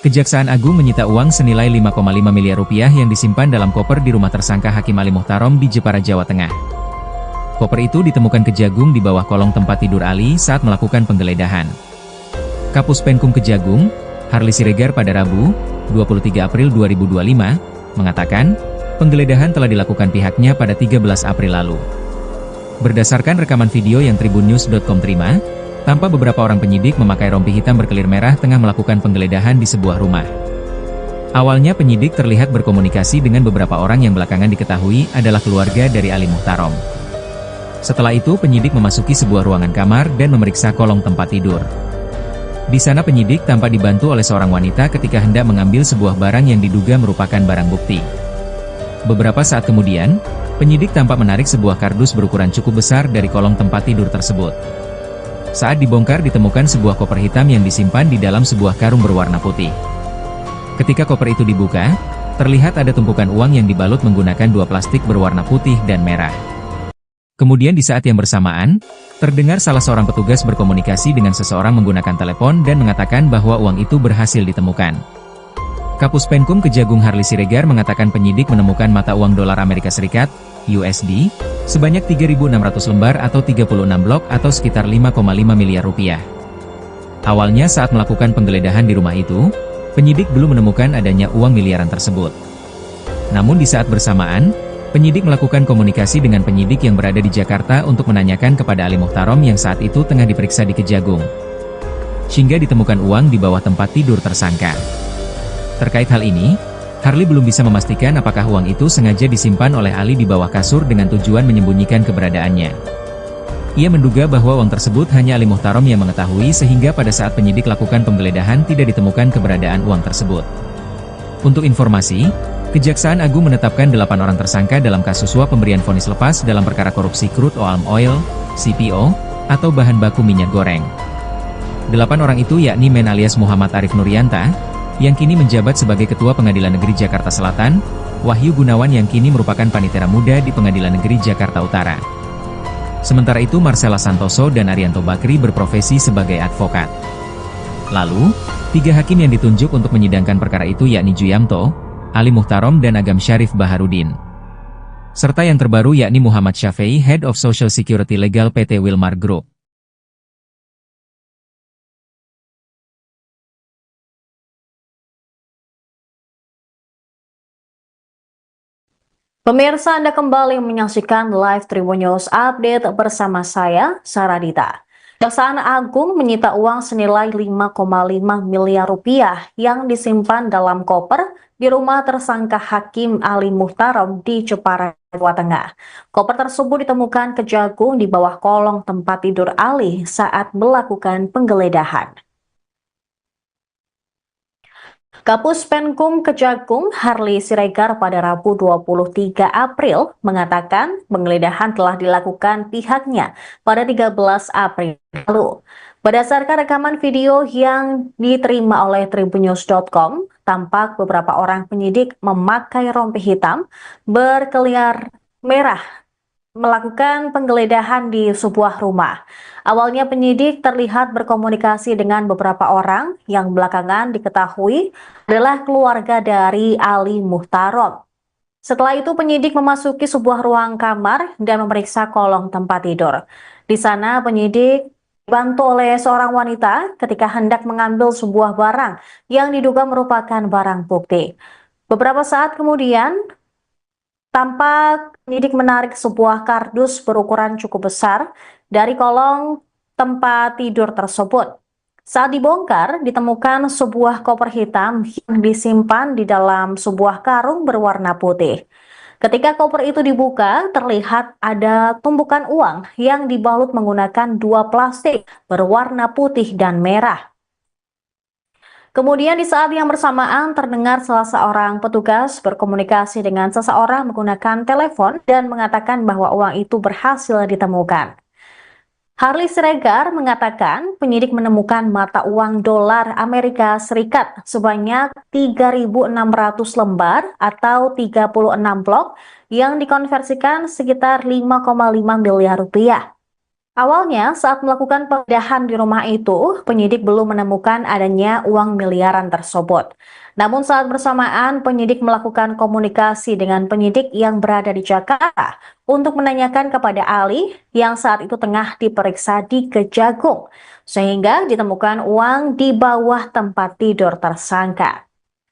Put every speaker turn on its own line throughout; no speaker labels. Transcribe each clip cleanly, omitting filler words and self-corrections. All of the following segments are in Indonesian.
Kejaksaan Agung menyita uang senilai 5,5 miliar rupiah yang disimpan dalam koper di rumah tersangka Hakim Ali Muhtarom di Jepara, Jawa Tengah. Koper itu ditemukan Kejagung di bawah kolong tempat tidur Ali saat melakukan penggeledahan. Kapus Penkum Kejagung, Harli Siregar pada Rabu, 23 April 2025, mengatakan, penggeledahan telah dilakukan pihaknya pada 13 April lalu. Berdasarkan rekaman video yang tribunnews.com terima, tampak beberapa orang penyidik memakai rompi hitam berkelir merah tengah melakukan penggeledahan di sebuah rumah. Awalnya penyidik terlihat berkomunikasi dengan beberapa orang yang belakangan diketahui adalah keluarga dari Ali Muhtarom. Setelah itu penyidik memasuki sebuah ruangan kamar dan memeriksa kolong tempat tidur. Di sana penyidik tampak dibantu oleh seorang wanita ketika hendak mengambil sebuah barang yang diduga merupakan barang bukti. Beberapa saat kemudian, penyidik tampak menarik sebuah kardus berukuran cukup besar dari kolong tempat tidur tersebut. Saat dibongkar ditemukan sebuah koper hitam yang disimpan di dalam sebuah karung berwarna putih. Ketika koper itu dibuka, terlihat ada tumpukan uang yang dibalut menggunakan dua plastik berwarna putih dan merah. Kemudian di saat yang bersamaan, terdengar salah seorang petugas berkomunikasi dengan seseorang menggunakan telepon dan mengatakan bahwa uang itu berhasil ditemukan. Kapus Penkum Kejagung Harli Siregar mengatakan penyidik menemukan mata uang dolar Amerika Serikat, USD, sebanyak 3.600 lembar atau 36 blok atau sekitar 5,5 miliar rupiah. Awalnya saat melakukan penggeledahan di rumah itu, penyidik belum menemukan adanya uang miliaran tersebut. Namun di saat bersamaan, penyidik melakukan komunikasi dengan penyidik yang berada di Jakarta untuk menanyakan kepada Ali Muhtarom yang saat itu tengah diperiksa di Kejagung. Hingga ditemukan uang di bawah tempat tidur tersangka. Terkait hal ini, Harli belum bisa memastikan apakah uang itu sengaja disimpan oleh Ali di bawah kasur dengan tujuan menyembunyikan keberadaannya. Ia menduga bahwa uang tersebut hanya Ali Muhtarom yang mengetahui sehingga pada saat penyidik lakukan penggeledahan tidak ditemukan keberadaan uang tersebut. Untuk informasi, Kejaksaan Agung menetapkan 8 orang tersangka dalam kasus suap pemberian vonis lepas dalam perkara korupsi crude palm oil, CPO, atau bahan baku minyak goreng. 8 orang itu yakni Men alias Muhammad Arif Nurianta, yang kini menjabat sebagai Ketua Pengadilan Negeri Jakarta Selatan, Wahyu Gunawan yang kini merupakan panitera muda di Pengadilan Negeri Jakarta Utara. Sementara itu Marcella Santoso dan Arianto Bakri berprofesi sebagai advokat. Lalu, 3 hakim yang ditunjuk untuk menyidangkan perkara itu yakni Juyamto, Ali Muhtarom dan Agam Syarif Baharudin. Serta yang terbaru yakni Muhammad Syafei, Head of Social Security Legal PT Wilmar Group.
Pemirsa, Anda kembali menyaksikan live Tribun News Update bersama saya, Saradita. Kejaksaan Agung menyita uang senilai 5,5 miliar rupiah yang disimpan dalam koper di rumah tersangka Hakim Ali Muhtarom di Jepara, Jawa Tengah. Koper tersebut ditemukan Kejagung di bawah kolong tempat tidur Ali saat melakukan penggeledahan. Kapus Penkum Kejagung Harli Siregar pada Rabu 23 April mengatakan penggeledahan telah dilakukan pihaknya pada 13 April lalu. Berdasarkan rekaman video yang diterima oleh tribunnews.com, tampak beberapa orang penyidik memakai rompi hitam berkelir merah melakukan penggeledahan di sebuah rumah. Awalnya penyidik terlihat berkomunikasi dengan beberapa orang yang belakangan diketahui adalah keluarga dari Ali Muhtarom. Setelah itu penyidik memasuki sebuah ruang kamar dan memeriksa kolong tempat tidur. Di sana penyidik dibantu oleh seorang wanita ketika hendak mengambil sebuah barang yang diduga merupakan barang bukti. Beberapa saat kemudian, tampak penyidik menarik sebuah kardus berukuran cukup besar dari kolong tempat tidur tersebut. Saat dibongkar, ditemukan sebuah koper hitam yang disimpan di dalam sebuah karung berwarna putih. Ketika koper itu dibuka, terlihat ada tumpukan uang yang dibalut menggunakan dua plastik berwarna putih dan merah. Kemudian di saat yang bersamaan terdengar salah seorang petugas berkomunikasi dengan seseorang menggunakan telepon dan mengatakan bahwa uang itu berhasil ditemukan. Harli Siregar mengatakan penyidik menemukan mata uang dolar Amerika Serikat sebanyak 3.600 lembar atau 36 blok yang dikonversikan sekitar 5,5 miliar rupiah. Awalnya, saat melakukan penggeledahan di rumah itu, penyidik belum menemukan adanya uang miliaran tersebut. Namun saat bersamaan, penyidik melakukan komunikasi dengan penyidik yang berada di Jakarta untuk menanyakan kepada Ali yang saat itu tengah diperiksa di Kejagung, sehingga ditemukan uang di bawah tempat tidur tersangka.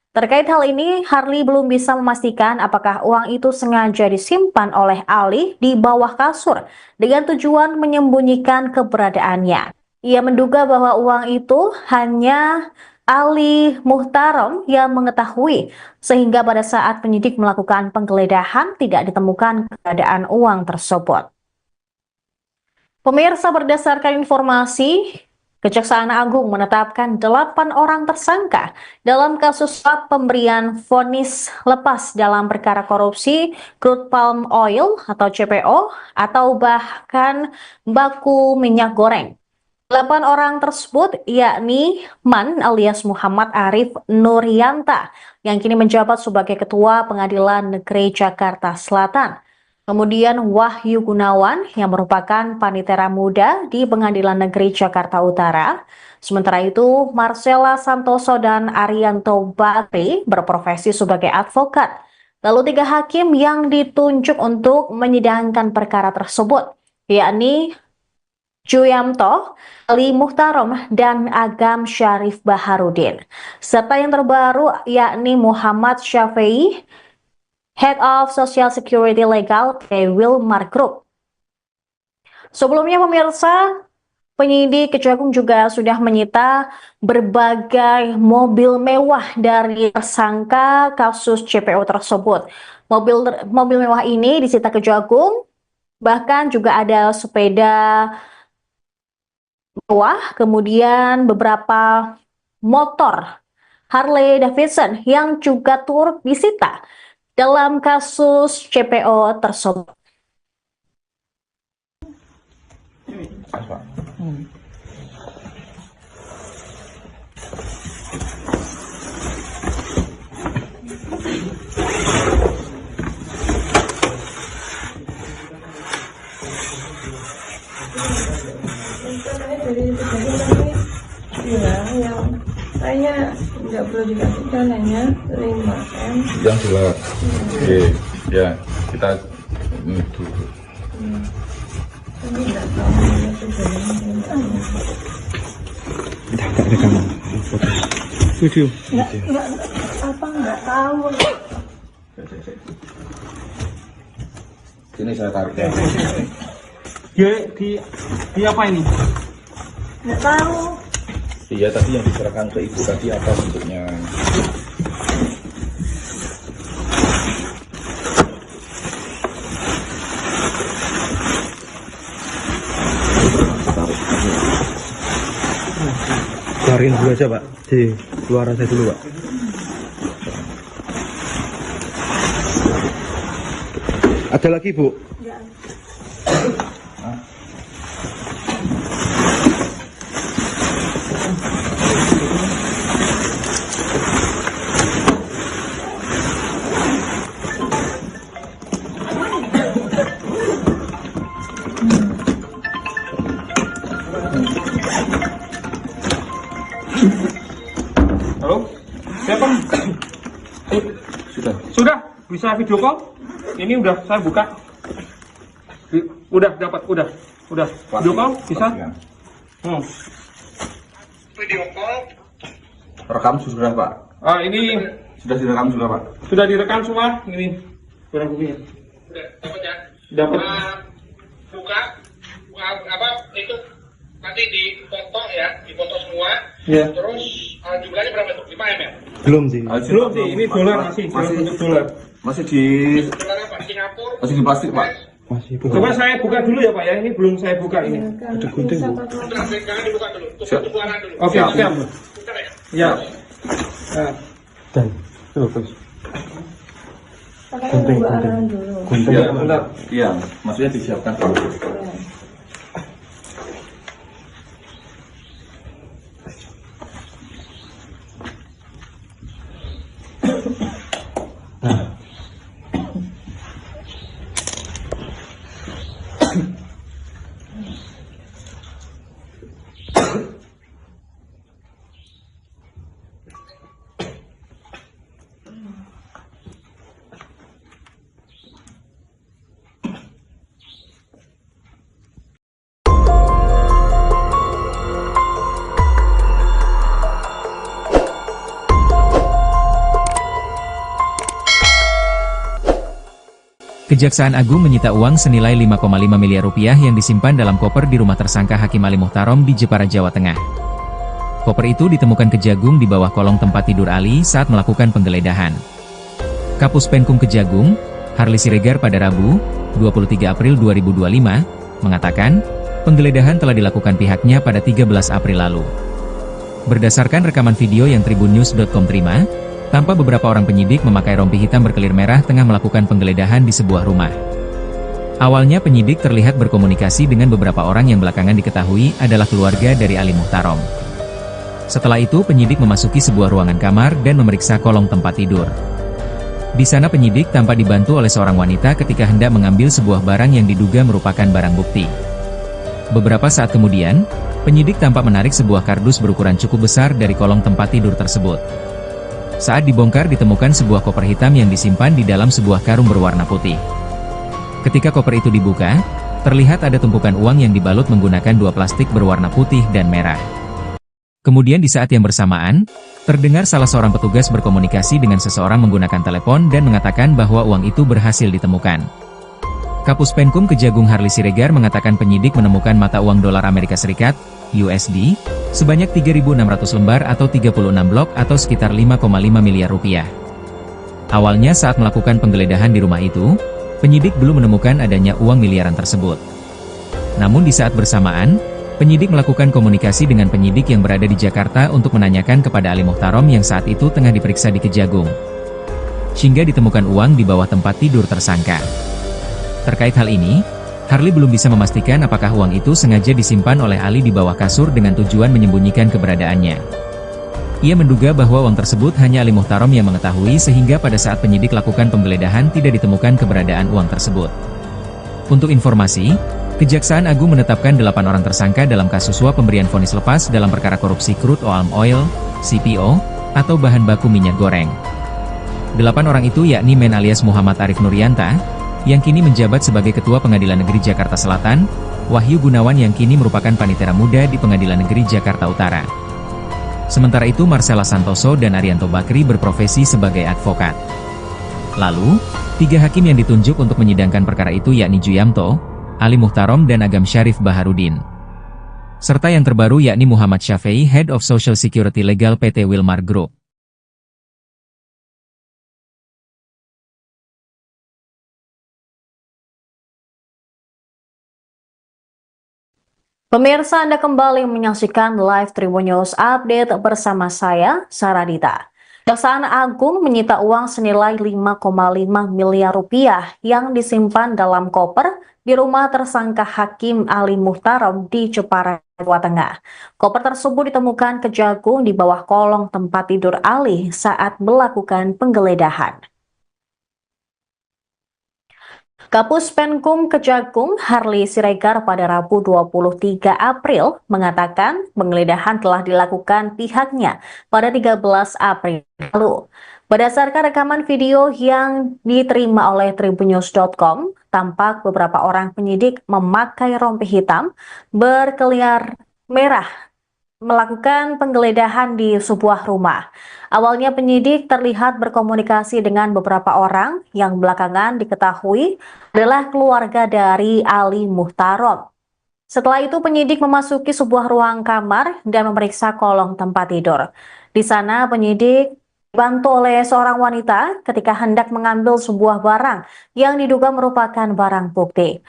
Terkait hal ini, Harley belum bisa memastikan apakah uang itu sengaja disimpan oleh Ali di bawah kasur dengan tujuan menyembunyikan keberadaannya. Ia menduga bahwa uang itu hanya Ali Muhtarom yang mengetahui, sehingga pada saat penyidik melakukan penggeledahan tidak ditemukan keberadaan uang tersebut. Pemirsa, berdasarkan informasi, Kejaksaan Agung menetapkan 8 orang tersangka dalam kasus suap pemberian vonis lepas dalam perkara korupsi crude palm oil atau CPO atau bahkan baku minyak goreng. 8 orang tersebut yakni Man alias Muhammad Arif Nuryanta yang kini menjabat sebagai Ketua Pengadilan Negeri Jakarta Selatan. Kemudian Wahyu Gunawan yang merupakan panitera muda di Pengadilan Negeri Jakarta Utara. Sementara itu, Marcella Santoso dan Arianto Bakri berprofesi sebagai advokat. Lalu 3 hakim yang ditunjuk untuk menyidangkan perkara tersebut, yakni Juyamto, Ali Muhtarom, dan Agam Syarif Baharudin. Serta yang terbaru yakni Muhammad Syafi'i, Head of Social Security Legal PT Wilmar Group. Sebelumnya pemirsa, penyidik Kejagung juga sudah menyita berbagai mobil mewah dari tersangka kasus CPO tersebut. Mobil mewah ini disita Kejagung, bahkan juga ada sepeda mewah, kemudian beberapa motor Harley Davidson yang juga turut disita dalam kasus CPO tersebut.
Yang saya nggak perlu dikasih dananya 5M.
Yang jelas. Oke, ya kita dulu.
Tapi nggak tahu
Tak rekaman foto. Video.
nggak tahu.
Sini saya tarik ya.
Di apa ini?
Nggak tahu.
Iya, tadi yang diserahkan ke ibu tadi apa bentuknya?
Keluarin dulu aja Pak. Di luar aja dulu Pak. Ada lagi Bu?
Halo, siapa? Sudah bisa video call? Ini udah saya buka. Udah dapat, udah. Video call bisa? Video call.
Rekam sudah Pak.
Ini
Sudah direkam sudah Pak.
sudah direkam semua. Ini barang buktinya.
Udah dapat ya?
Dapat.
Buka apa itu nanti dipoto ya, dipoto semua.
Ya.
Terus jumlahnya berapa tuh? 5 M ya?
Belum sih.
Belum sih, ini dolar masih bentuk dolar.
Masih di
Dolar apa? Singapura.
masih di plastik Pak.
Masih Bu.
Coba saya buka dulu ya Pak ya. Ini belum saya buka ini.
Ada gunting Bu.
Bentar, jangan dibuka dulu.
Siap.
Tunggu arah dulu.
Oke, siap.
Bentar ya.
Ya. Nah,
Dan terus. Gunting. Gunting.
Iya, bentar. Iya, maksudnya disiapkan dulu.
Kejaksaan Agung menyita uang senilai 5,5 miliar rupiah yang disimpan dalam koper di rumah tersangka Hakim Ali Muhtarom di Jepara, Jawa Tengah. Koper itu ditemukan Kejagung di bawah kolong tempat tidur Ali saat melakukan penggeledahan. Kapus Penkum Kejagung, Harli Siregar pada Rabu, 23 April 2025, mengatakan, penggeledahan telah dilakukan pihaknya pada 13 April lalu. Berdasarkan rekaman video yang tribunnews.com terima, tampak beberapa orang penyidik memakai rompi hitam berkelir merah tengah melakukan penggeledahan di sebuah rumah. Awalnya penyidik terlihat berkomunikasi dengan beberapa orang yang belakangan diketahui adalah keluarga dari Ali Muhtarom. Setelah itu penyidik memasuki sebuah ruangan kamar dan memeriksa kolong tempat tidur. Di sana penyidik tampak dibantu oleh seorang wanita ketika hendak mengambil sebuah barang yang diduga merupakan barang bukti. Beberapa saat kemudian, penyidik tampak menarik sebuah kardus berukuran cukup besar dari kolong tempat tidur tersebut. Saat dibongkar ditemukan sebuah koper hitam yang disimpan di dalam sebuah karung berwarna putih. Ketika koper itu dibuka, terlihat ada tumpukan uang yang dibalut menggunakan dua plastik berwarna putih dan merah. Kemudian di saat yang bersamaan, terdengar salah seorang petugas berkomunikasi dengan seseorang menggunakan telepon dan mengatakan bahwa uang itu berhasil ditemukan. Kapus Penkum Kejagung Harli Siregar mengatakan penyidik menemukan mata uang dolar Amerika Serikat, USD, sebanyak 3.600 lembar atau 36 blok atau sekitar 5,5 miliar rupiah. Awalnya saat melakukan penggeledahan di rumah itu, penyidik belum menemukan adanya uang miliaran tersebut. Namun di saat bersamaan, penyidik melakukan komunikasi dengan penyidik yang berada di Jakarta untuk menanyakan kepada Ali Muhtarom yang saat itu tengah diperiksa di Kejagung. Hingga ditemukan uang di bawah tempat tidur tersangka. Terkait hal ini, Harli belum bisa memastikan apakah uang itu sengaja disimpan oleh Ali di bawah kasur dengan tujuan menyembunyikan keberadaannya. Ia menduga bahwa uang tersebut hanya Ali Muhtarom yang mengetahui sehingga pada saat penyidik lakukan penggeledahan tidak ditemukan keberadaan uang tersebut. Untuk informasi, Kejaksaan Agung menetapkan 8 orang tersangka dalam kasus suap pemberian vonis lepas dalam perkara korupsi crude palm oil, CPO, atau bahan baku minyak goreng. 8 orang itu yakni Men alias Muhammad Arif Nuryanta, yang kini menjabat sebagai Ketua Pengadilan Negeri Jakarta Selatan, Wahyu Gunawan yang kini merupakan panitera muda di Pengadilan Negeri Jakarta Utara. Sementara itu Marcella Santoso dan Arianto Bakri berprofesi sebagai advokat. Lalu, 3 hakim yang ditunjuk untuk menyidangkan perkara itu yakni Juyamto, Ali Muhtarom dan Agam Syarif Baharudin. Serta yang terbaru yakni Muhammad Syafei, Head of Social Security Legal PT Wilmar Group.
Pemirsa, Anda kembali menyaksikan live Tribun News Update bersama saya, Saradita. Kejaksaan Agung menyita uang senilai 5,5 miliar rupiah yang disimpan dalam koper di rumah tersangka Hakim Ali Muhtarom di Jepara, Jawa Tengah. Koper tersebut ditemukan Kejagung di bawah kolong tempat tidur Ali saat melakukan penggeledahan. Kapus Penkum Kejagung Harli Siregar pada Rabu 23 April mengatakan penggeledahan telah dilakukan pihaknya pada 13 April lalu. Berdasarkan rekaman video yang diterima oleh tribunnews.com, tampak beberapa orang penyidik memakai rompi hitam berkelir merah melakukan penggeledahan di sebuah rumah. Awalnya penyidik terlihat berkomunikasi dengan beberapa orang yang belakangan diketahui adalah keluarga dari Ali Muhtarom. Setelah itu penyidik memasuki sebuah ruang kamar dan memeriksa kolong tempat tidur. Di sana penyidik dibantu oleh seorang wanita ketika hendak mengambil sebuah barang yang diduga merupakan barang bukti.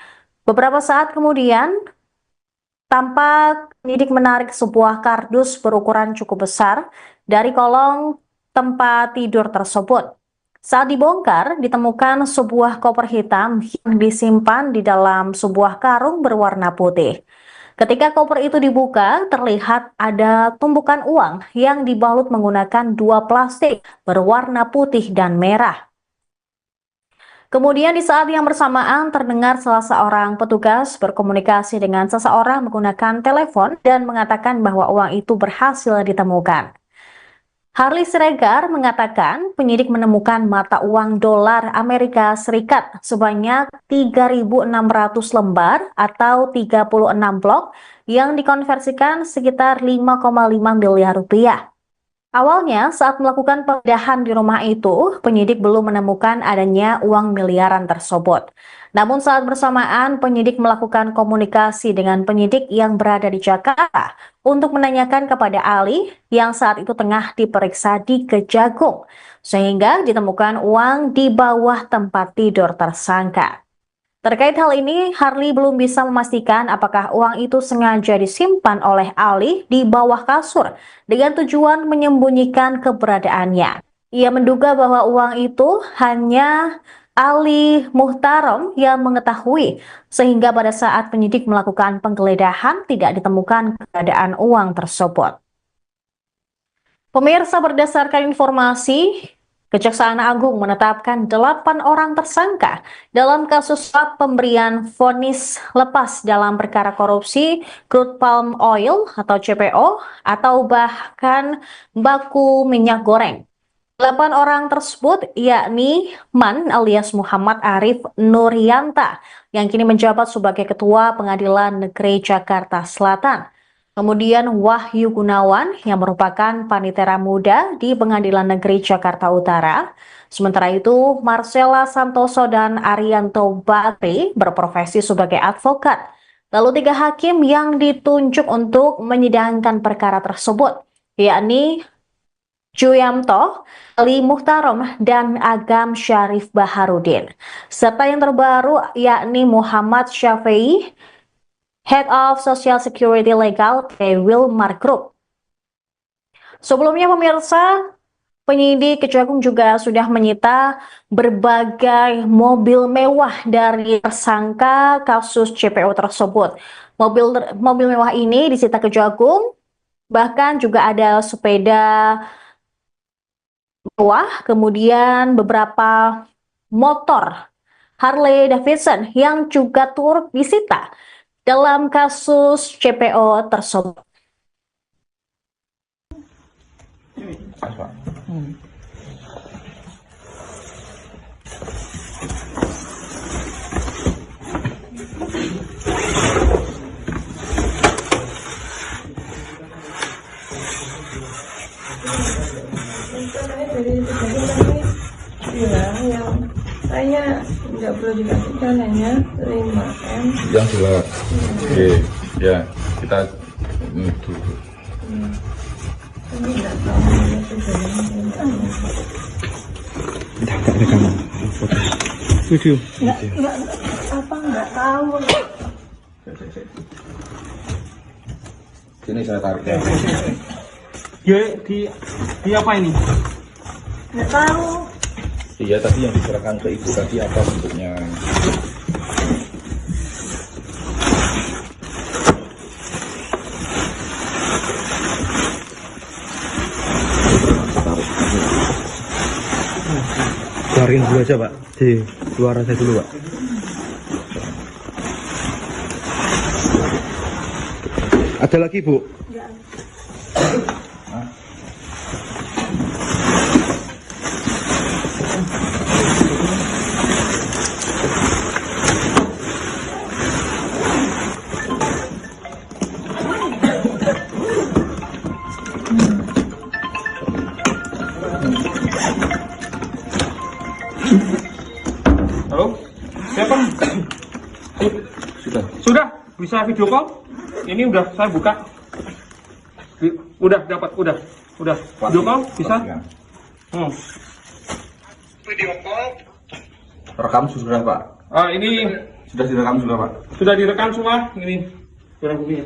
Beberapa saat kemudian, tampak penyidik menarik sebuah kardus berukuran cukup besar dari kolong tempat tidur tersebut. Saat dibongkar, ditemukan sebuah koper hitam yang disimpan di dalam sebuah karung berwarna putih. Ketika koper itu dibuka, terlihat ada tumpukan uang yang dibalut menggunakan dua plastik berwarna putih dan merah. Kemudian di saat yang bersamaan terdengar salah seorang petugas berkomunikasi dengan seseorang menggunakan telepon dan mengatakan bahwa uang itu berhasil ditemukan. Harli Siregar mengatakan penyidik menemukan mata uang dolar Amerika Serikat sebanyak 3.600 lembar atau 36 blok yang dikonversikan sekitar 5,5 miliar rupiah. Awalnya, saat melakukan penggeledahan di rumah itu, penyidik belum menemukan adanya uang miliaran tersebut. Namun saat bersamaan, penyidik melakukan komunikasi dengan penyidik yang berada di Jakarta untuk menanyakan kepada Ali yang saat itu tengah diperiksa di Kejagung, sehingga ditemukan uang di bawah tempat tidur tersangka. Terkait hal ini, Harley belum bisa memastikan apakah uang itu sengaja disimpan oleh Ali di bawah kasur dengan tujuan menyembunyikan keberadaannya. Ia menduga bahwa uang itu hanya Ali Muhtarom yang mengetahui, sehingga pada saat penyidik melakukan penggeledahan tidak ditemukan keberadaan uang tersebut. Pemirsa, berdasarkan informasi, Kejaksaan Agung menetapkan 8 orang tersangka dalam kasus suap pemberian vonis lepas dalam perkara korupsi crude palm oil atau CPO atau bahkan baku minyak goreng. 8 orang tersebut yakni Man alias Muhammad Arif Nuryanta yang kini menjabat sebagai Ketua Pengadilan Negeri Jakarta Selatan. Kemudian Wahyu Gunawan yang merupakan panitera muda di Pengadilan Negeri Jakarta Utara. Sementara itu, Marcella Santoso dan Arianto Bakri berprofesi sebagai advokat. Lalu 3 hakim yang ditunjuk untuk menyidangkan perkara tersebut, yakni Juyamto, Ali Muhtarom, dan Agam Syarif Baharudin. Serta yang terbaru yakni Muhammad Syafi'i, Head of Social Security Legal Wilmar Group. Sebelumnya pemirsa, penyidik Kejagung juga sudah menyita berbagai mobil mewah dari tersangka kasus CPO tersebut. Mobil mewah ini disita Kejagung, bahkan juga ada sepeda mewah, kemudian beberapa motor Harley Davidson yang juga turut disita dalam kasus CPO tersebut.
Dari Kejagung bilang yang saya nggak perlu dikasih dananya 5M.
Yang jelas. Oke, ya kita dulu.
Ini nggak tahu itu
Tak rekaman foto. Video.
nggak tahu.
Sini saya tarik ya.
Di apa ini?
Nggak tahu.
Iya, tadi yang diserahkan ke ibu tadi apa bentuknya?
Keluarin dulu aja Pak, di luar saya dulu Pak. Ada lagi Bu?
Halo? Siapa? Sudah? Bisa video call? Ini udah saya buka. Udah dapat, udah. Video call bisa?
Video call.
Rekam sudah Pak.
Ini
Sudah direkam sudah Pak.
sudah direkam semua. Ini barang buktinya.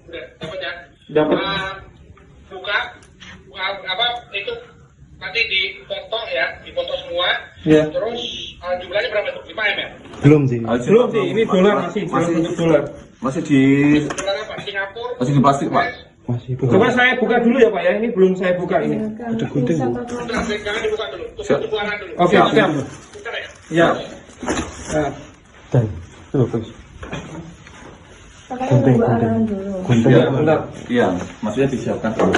Udah dapat ya?
Dapat.
Buka apa itu nanti dipoto ya, dipoto semua.
Ya.
Terus jumlahnya berapa tuh? 5M ya?
Belum sih.
Belum sih, ini dolar masih bentuk dolar.
Masih di
Dolar apa? Singapura.
masih di plastik Pak.
Masih Bu.
Coba saya buka dulu ya Pak ya. Ini belum saya buka ini.
Ada gunting Bu.
Bentar, jangan dibuka dulu.
Siap.
Tunggu keluaran dulu.
Oke, siap.
Bentar ya.
Ya. Nah,
Dan coba please.
Makanya
Gunting,
nunggu
gunting.
arahan dulu.
Gunting.
Iya, bentar. Iya, maksudnya disiapkan dulu.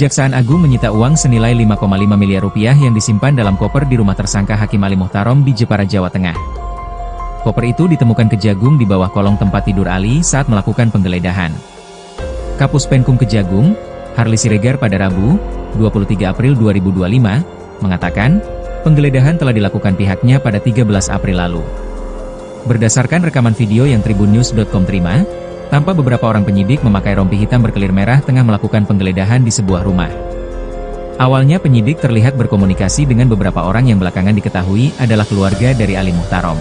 Kejaksaan Agung menyita uang senilai 5,5 miliar rupiah yang disimpan dalam koper di rumah tersangka Hakim Ali Muhtarom di Jepara, Jawa Tengah. Koper itu ditemukan Kejagung di bawah kolong tempat tidur Ali saat melakukan penggeledahan. Kapus Penkum Kejagung, Harli Siregar pada Rabu, 23 April 2025, mengatakan, penggeledahan telah dilakukan pihaknya pada 13 April lalu. Berdasarkan rekaman video yang tribunnews.com terima, tampak beberapa orang penyidik memakai rompi hitam berkelir merah tengah melakukan penggeledahan di sebuah rumah. Awalnya penyidik terlihat berkomunikasi dengan beberapa orang yang belakangan diketahui adalah keluarga dari Ali Muhtarom.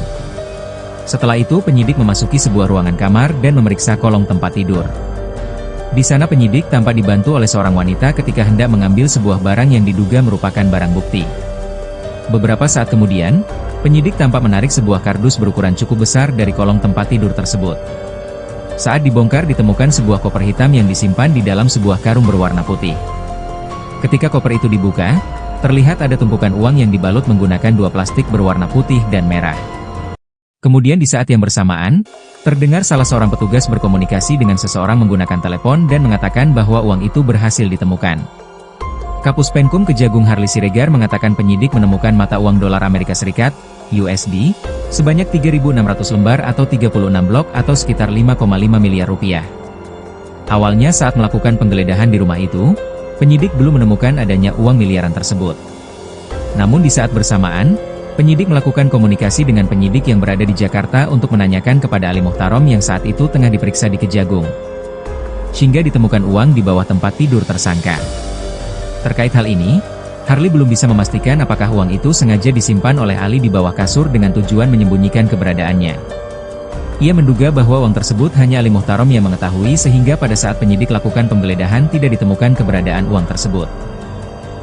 Setelah itu penyidik memasuki sebuah ruangan kamar dan memeriksa kolong tempat tidur. Di sana penyidik tampak dibantu oleh seorang wanita ketika hendak mengambil sebuah barang yang diduga merupakan barang bukti. Beberapa saat kemudian, penyidik tampak menarik sebuah kardus berukuran cukup besar dari kolong tempat tidur tersebut. Saat dibongkar ditemukan sebuah koper hitam yang disimpan di dalam sebuah karung berwarna putih. Ketika koper itu dibuka, terlihat ada tumpukan uang yang dibalut menggunakan 2 plastik berwarna putih dan merah. Kemudian di saat yang bersamaan, terdengar salah seorang petugas berkomunikasi dengan seseorang menggunakan telepon dan mengatakan bahwa uang itu berhasil ditemukan. Kapus Penkum Kejagung Harli Siregar mengatakan penyidik menemukan mata uang dolar Amerika Serikat, USD, sebanyak 3.600 lembar atau 36 blok atau sekitar 5,5 miliar rupiah. Awalnya saat melakukan penggeledahan di rumah itu, penyidik belum menemukan adanya uang miliaran tersebut. Namun di saat bersamaan, penyidik melakukan komunikasi dengan penyidik yang berada di Jakarta untuk menanyakan kepada Ali Muhtarom yang saat itu tengah diperiksa di Kejagung. Hingga ditemukan uang di bawah tempat tidur tersangka. Terkait hal ini, Harli belum bisa memastikan apakah uang itu sengaja disimpan oleh Ali di bawah kasur dengan tujuan menyembunyikan keberadaannya. Ia menduga bahwa uang tersebut hanya Ali Muhtarom yang mengetahui sehingga pada saat penyidik lakukan penggeledahan tidak ditemukan keberadaan uang tersebut.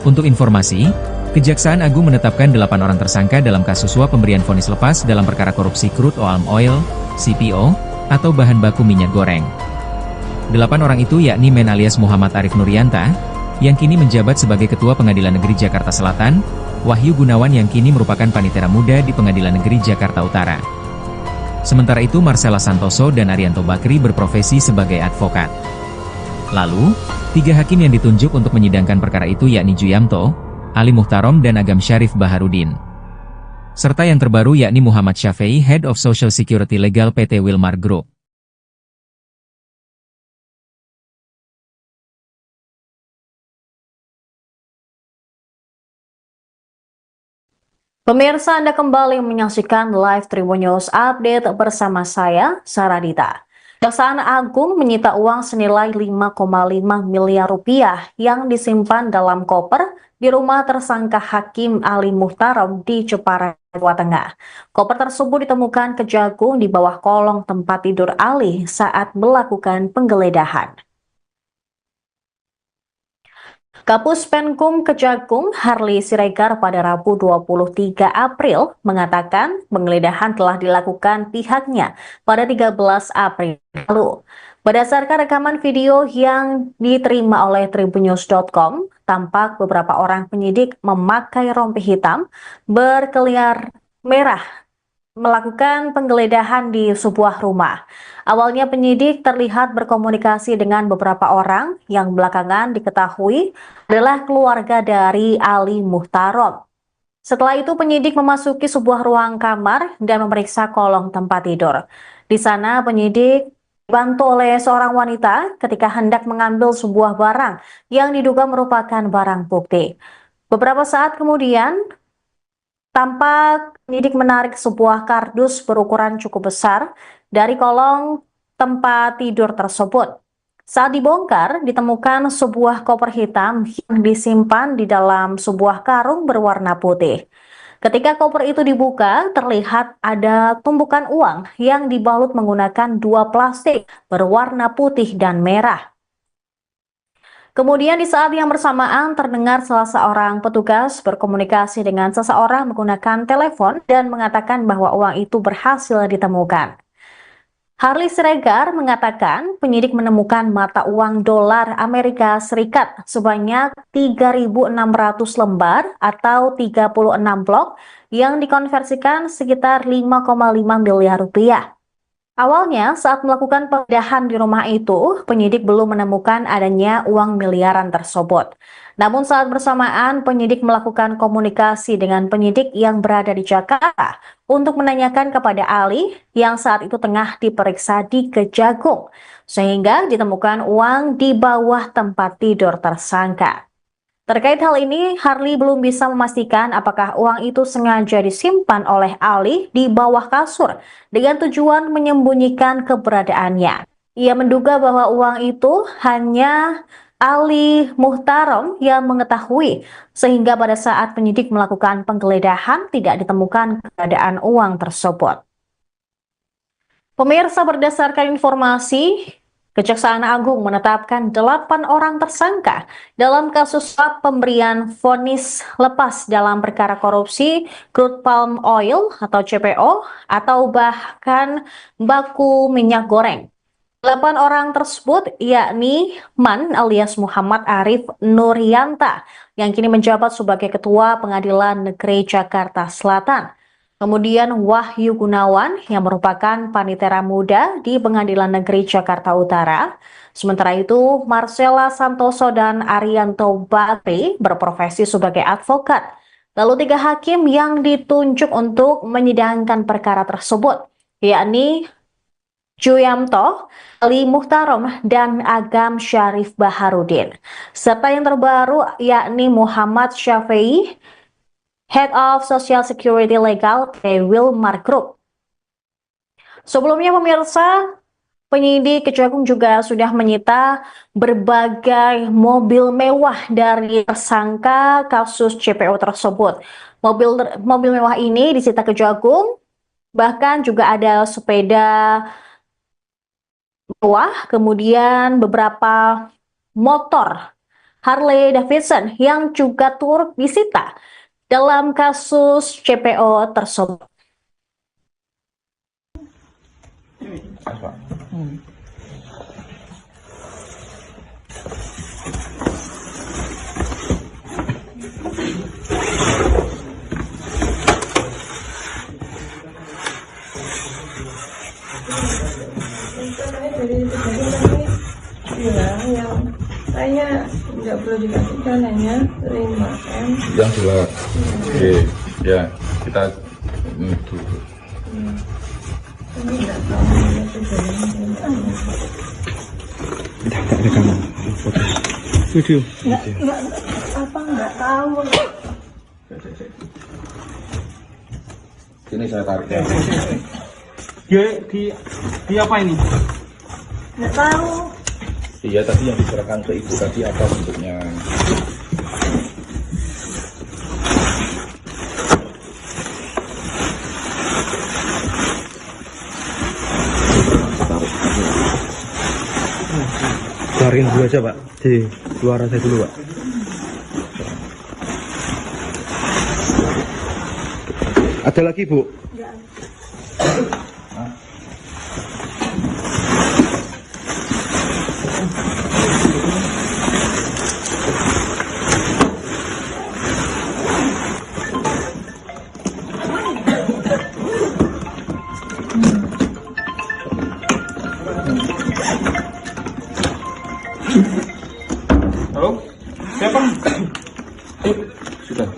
Untuk informasi, Kejaksaan Agung menetapkan 8 orang tersangka dalam kasus suap pemberian vonis lepas dalam perkara korupsi crude palm oil, CPO, atau bahan baku minyak goreng. 8 orang itu yakni Men alias Muhammad Arif Nuryanta, yang kini menjabat sebagai Ketua Pengadilan Negeri Jakarta Selatan, Wahyu Gunawan yang kini merupakan panitera muda di Pengadilan Negeri Jakarta Utara. Sementara itu Marcella Santoso dan Arianto Bakri berprofesi sebagai advokat. Lalu, 3 hakim yang ditunjuk untuk menyidangkan perkara itu yakni Juyamto, Ali Muhtarom dan Agam Syarif Baharudin. Serta yang terbaru yakni Muhammad Syafei, Head of Social Security Legal PT Wilmar Group.
Pemirsa, Anda kembali menyaksikan live Tribun News Update bersama saya, Saradita. Kejaksaan Agung menyita uang senilai 5,5 miliar rupiah yang disimpan dalam koper di rumah tersangka Hakim Ali Muhtarom di Jepara, Jawa Tengah. Koper tersebut ditemukan Kejagung di bawah kolong tempat tidur Ali saat melakukan penggeledahan. Kapus Penkum Kejagung Harli Siregar pada Rabu 23 April mengatakan penggeledahan telah dilakukan pihaknya pada 13 April lalu. Berdasarkan rekaman video yang diterima oleh tribunnews.com, tampak beberapa orang penyidik memakai rompi hitam berkelir merah melakukan penggeledahan di sebuah rumah. Awalnya penyidik terlihat berkomunikasi dengan beberapa orang yang belakangan diketahui adalah keluarga dari Ali Muhtarom. Setelah itu penyidik memasuki sebuah ruang kamar dan memeriksa kolong tempat tidur. Di sana penyidik dibantu oleh seorang wanita ketika hendak mengambil sebuah barang yang diduga merupakan barang bukti. Beberapa saat kemudian, tampak penyidik menarik sebuah kardus berukuran cukup besar dari kolong tempat tidur tersebut. Saat dibongkar, ditemukan sebuah koper hitam yang disimpan di dalam sebuah karung berwarna putih. Ketika koper itu dibuka, terlihat ada tumpukan uang yang dibalut menggunakan 2 plastik berwarna putih dan merah. Kemudian di saat yang bersamaan terdengar salah seorang petugas berkomunikasi dengan seseorang menggunakan telepon dan mengatakan bahwa uang itu berhasil ditemukan. Harli Siregar mengatakan penyidik menemukan mata uang dolar Amerika Serikat sebanyak 3.600 lembar atau 36 blok yang dikonversikan sekitar 5,5 miliar rupiah. Awalnya, saat melakukan penggeledahan di rumah itu, penyidik belum menemukan adanya uang miliaran tersebut. Namun saat bersamaan, penyidik melakukan komunikasi dengan penyidik yang berada di Jakarta untuk menanyakan kepada Ali yang saat itu tengah diperiksa di Kejagung, sehingga ditemukan uang di bawah tempat tidur tersangka. Terkait hal ini, Harley belum bisa memastikan apakah uang itu sengaja disimpan oleh Ali di bawah kasur dengan tujuan menyembunyikan keberadaannya. Ia menduga bahwa uang itu hanya Ali Muhtarom yang mengetahui, sehingga pada saat penyidik melakukan penggeledahan tidak ditemukan keberadaan uang tersebut. Pemirsa, berdasarkan informasi, Kejaksaan Agung menetapkan 8 orang tersangka dalam kasus suap pemberian vonis lepas dalam perkara korupsi crude palm oil atau CPO atau bahkan baku minyak goreng. 8 orang tersebut yakni Man alias Muhammad Arif Nurianta yang kini menjabat sebagai Ketua Pengadilan Negeri Jakarta Selatan. Kemudian Wahyu Gunawan yang merupakan panitera muda di Pengadilan Negeri Jakarta Utara. Sementara itu, Marcella Santoso dan Arianto Bakri berprofesi sebagai advokat. Lalu 3 hakim yang ditunjuk untuk menyidangkan perkara tersebut, yakni Juyamto, Ali Muhtarom, dan Agam Syarif Baharudin. Serta yang terbaru yakni Muhammad Syafi'i, Head of Social Security Legal PT Wilmar Group. Sebelumnya pemirsa, penyidik Kejagung juga sudah menyita berbagai mobil mewah dari tersangka kasus CPO tersebut. Mobil mewah ini disita Kejagung, bahkan juga ada sepeda mewah, kemudian beberapa motor Harley Davidson yang juga turut disita dalam kasus CPO tersebut.
Yang saya nggak perlu dikasih dananya 5M.
Yang jelas. Oke, ya kita dulu.
Ini nggak tahu ya tujuannya
Tak rekaman. Foto. Video.
nggak tahu.
Sini saya tarik ya.
Di apa ini?
Nggak tahu.
Iya, tadi yang diserahkan ke ibu tadi apa bentuknya?
Keluarin dulu aja Pak. Di luaran saya dulu Pak. Ada lagi Bu?
Halo? Siapa?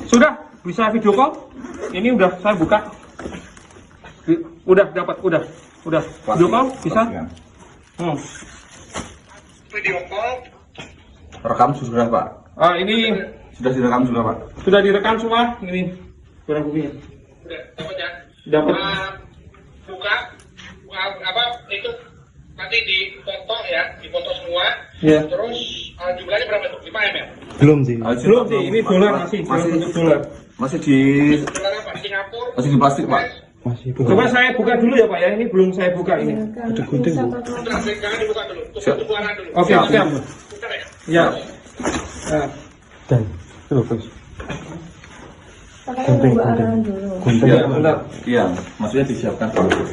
Sudah? Bisa video call? Ini udah saya buka. Udah dapat, udah. Video call bisa?
Video call.
Rekam sudah Pak.
Ini
Sudah direkam sudah Pak.
sudah direkam semua. Ini barang buktinya.
Udah dapat ya?
Dapat.
Buka apa itu nanti dipoto ya, dipoto semua.
Ya.
Terus jumlahnya berapa tuh? 5M ya?
Belum sih.
Belum sih, ini dolar masih bentuk dolar.
Masih di
Dolar apa di Singapura?
masih di plastik Pak.
Masih belum.
Coba saya buka dulu ya Pak ya. Ini belum saya buka ini.
Ada gunting Bu.
Udah, jangan dibuka dulu. Tunggu keluaran dulu.
Oke, siap.
Bentar ya.
Ya. Nah,
Dan coba Bos.
Pakai
Gunting,
nunggu
gunting.
arahan dulu.
Gunting.
Iya, bentar. Iya, maksudnya disiapkan dulu.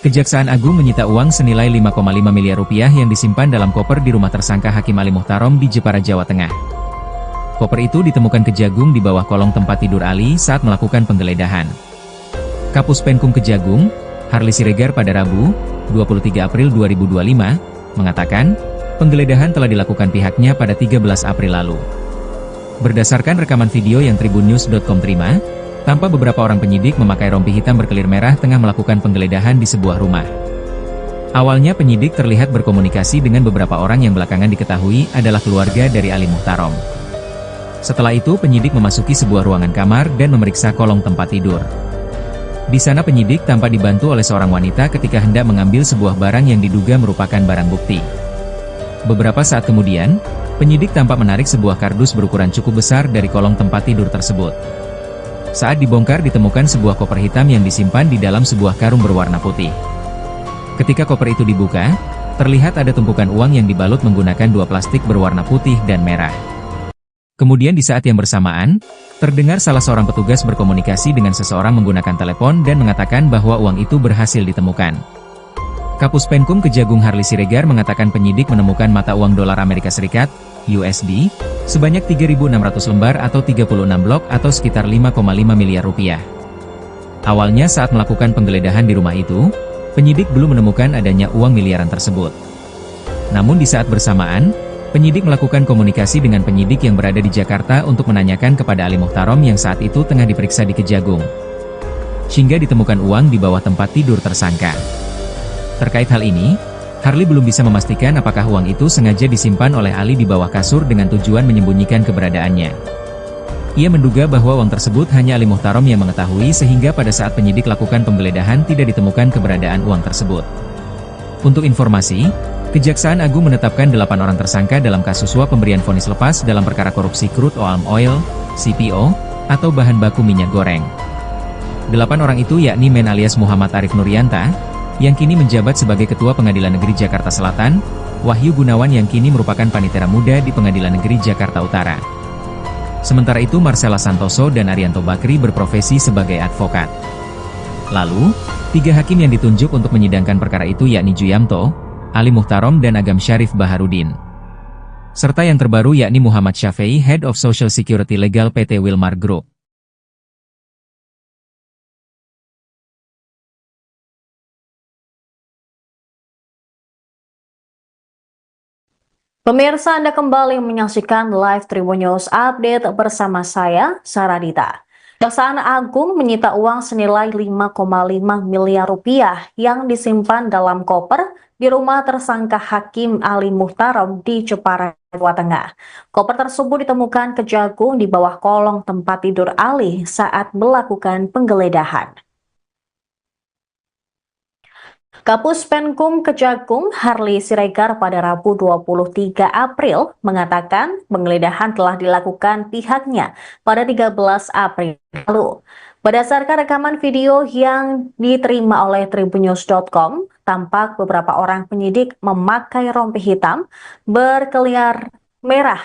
Kejaksaan Agung menyita uang senilai 5,5 miliar rupiah yang disimpan dalam koper di rumah tersangka Hakim Ali Muhtarom di Jepara, Jawa Tengah. Koper itu ditemukan Kejagung di bawah kolong tempat tidur Ali saat melakukan penggeledahan. Kapus Penkum Kejagung, Harli Siregar pada Rabu, 23 April 2025, mengatakan, penggeledahan telah dilakukan pihaknya pada 13 April lalu. Berdasarkan rekaman video yang tribunnews.com terima, tampak beberapa orang penyidik memakai rompi hitam berkelir merah tengah melakukan penggeledahan di sebuah rumah. Awalnya penyidik terlihat berkomunikasi dengan beberapa orang yang belakangan diketahui adalah keluarga dari Ali Muhtarom. Setelah itu penyidik memasuki sebuah ruangan kamar dan memeriksa kolong tempat tidur. Di sana penyidik tampak dibantu oleh seorang wanita ketika hendak mengambil sebuah barang yang diduga merupakan barang bukti. Beberapa saat kemudian, penyidik tampak menarik sebuah kardus berukuran cukup besar dari kolong tempat tidur tersebut. Saat dibongkar ditemukan sebuah koper hitam yang disimpan di dalam sebuah karung berwarna putih. Ketika koper itu dibuka, terlihat ada tumpukan uang yang dibalut menggunakan 2 plastik berwarna putih dan merah. Kemudian di saat yang bersamaan, terdengar salah seorang petugas berkomunikasi dengan seseorang menggunakan telepon dan mengatakan bahwa uang itu berhasil ditemukan. Kapus Penkum Kejagung Harli Siregar mengatakan penyidik menemukan mata uang dolar Amerika Serikat, USD, sebanyak 3.600 lembar atau 36 blok atau sekitar 5,5 miliar rupiah. Awalnya saat melakukan penggeledahan di rumah itu, penyidik belum menemukan adanya uang miliaran tersebut. Namun di saat bersamaan, penyidik melakukan komunikasi dengan penyidik yang berada di Jakarta untuk menanyakan kepada Ali Muhtarom yang saat itu tengah diperiksa di Kejagung. Hingga ditemukan uang di bawah tempat tidur tersangka. Terkait hal ini, Harli belum bisa memastikan apakah uang itu sengaja disimpan oleh Ali di bawah kasur dengan tujuan menyembunyikan keberadaannya. Ia menduga bahwa uang tersebut hanya Ali Muhtarom yang mengetahui sehingga pada saat penyidik lakukan penggeledahan tidak ditemukan keberadaan uang tersebut. Untuk informasi, Kejaksaan Agung menetapkan 8 orang tersangka dalam kasus suap pemberian vonis lepas dalam perkara korupsi crude palm oil, CPO, atau bahan baku minyak goreng. 8 orang itu yakni Men alias Muhammad Arif Nurianta, yang kini menjabat sebagai Ketua Pengadilan Negeri Jakarta Selatan, Wahyu Gunawan yang kini merupakan panitera muda di Pengadilan Negeri Jakarta Utara. Sementara itu Marcella Santoso dan Arianto Bakri berprofesi sebagai advokat. Lalu, 3 hakim yang ditunjuk untuk menyidangkan perkara itu yakni Juyamto, Ali Muhtarom dan Agam Syarif Baharudin. Serta yang terbaru yakni Muhammad Syafei, Head of Social Security Legal PT Wilmar Group.
Pemirsa, Anda kembali menyaksikan live Tribun News Update bersama saya, Saradita. Kejaksaan Agung menyita uang senilai 5,5 miliar rupiah yang disimpan dalam koper di rumah tersangka Hakim Ali Muhtarom di Jepara, Jawa Tengah. Koper tersebut ditemukan Kejagung di bawah kolong tempat tidur Ali saat melakukan penggeledahan. Kapus Penkum Kejagung Harli Siregar pada Rabu 23 April mengatakan penggeledahan telah dilakukan pihaknya pada 13 April lalu. Berdasarkan rekaman video yang diterima oleh tribunnews.com, tampak beberapa orang penyidik memakai rompi hitam berkelir merah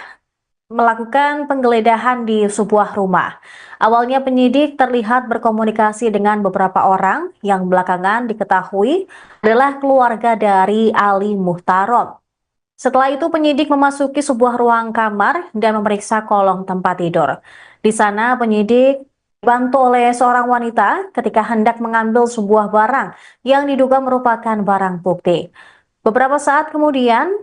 melakukan penggeledahan di sebuah rumah. Awalnya penyidik terlihat berkomunikasi dengan beberapa orang yang belakangan diketahui adalah keluarga dari Ali Muhtarom. Setelah itu penyidik memasuki sebuah ruang kamar dan memeriksa kolong tempat tidur. Di sana penyidik dibantu oleh seorang wanita ketika hendak mengambil sebuah barang yang diduga merupakan barang bukti. Beberapa saat kemudian,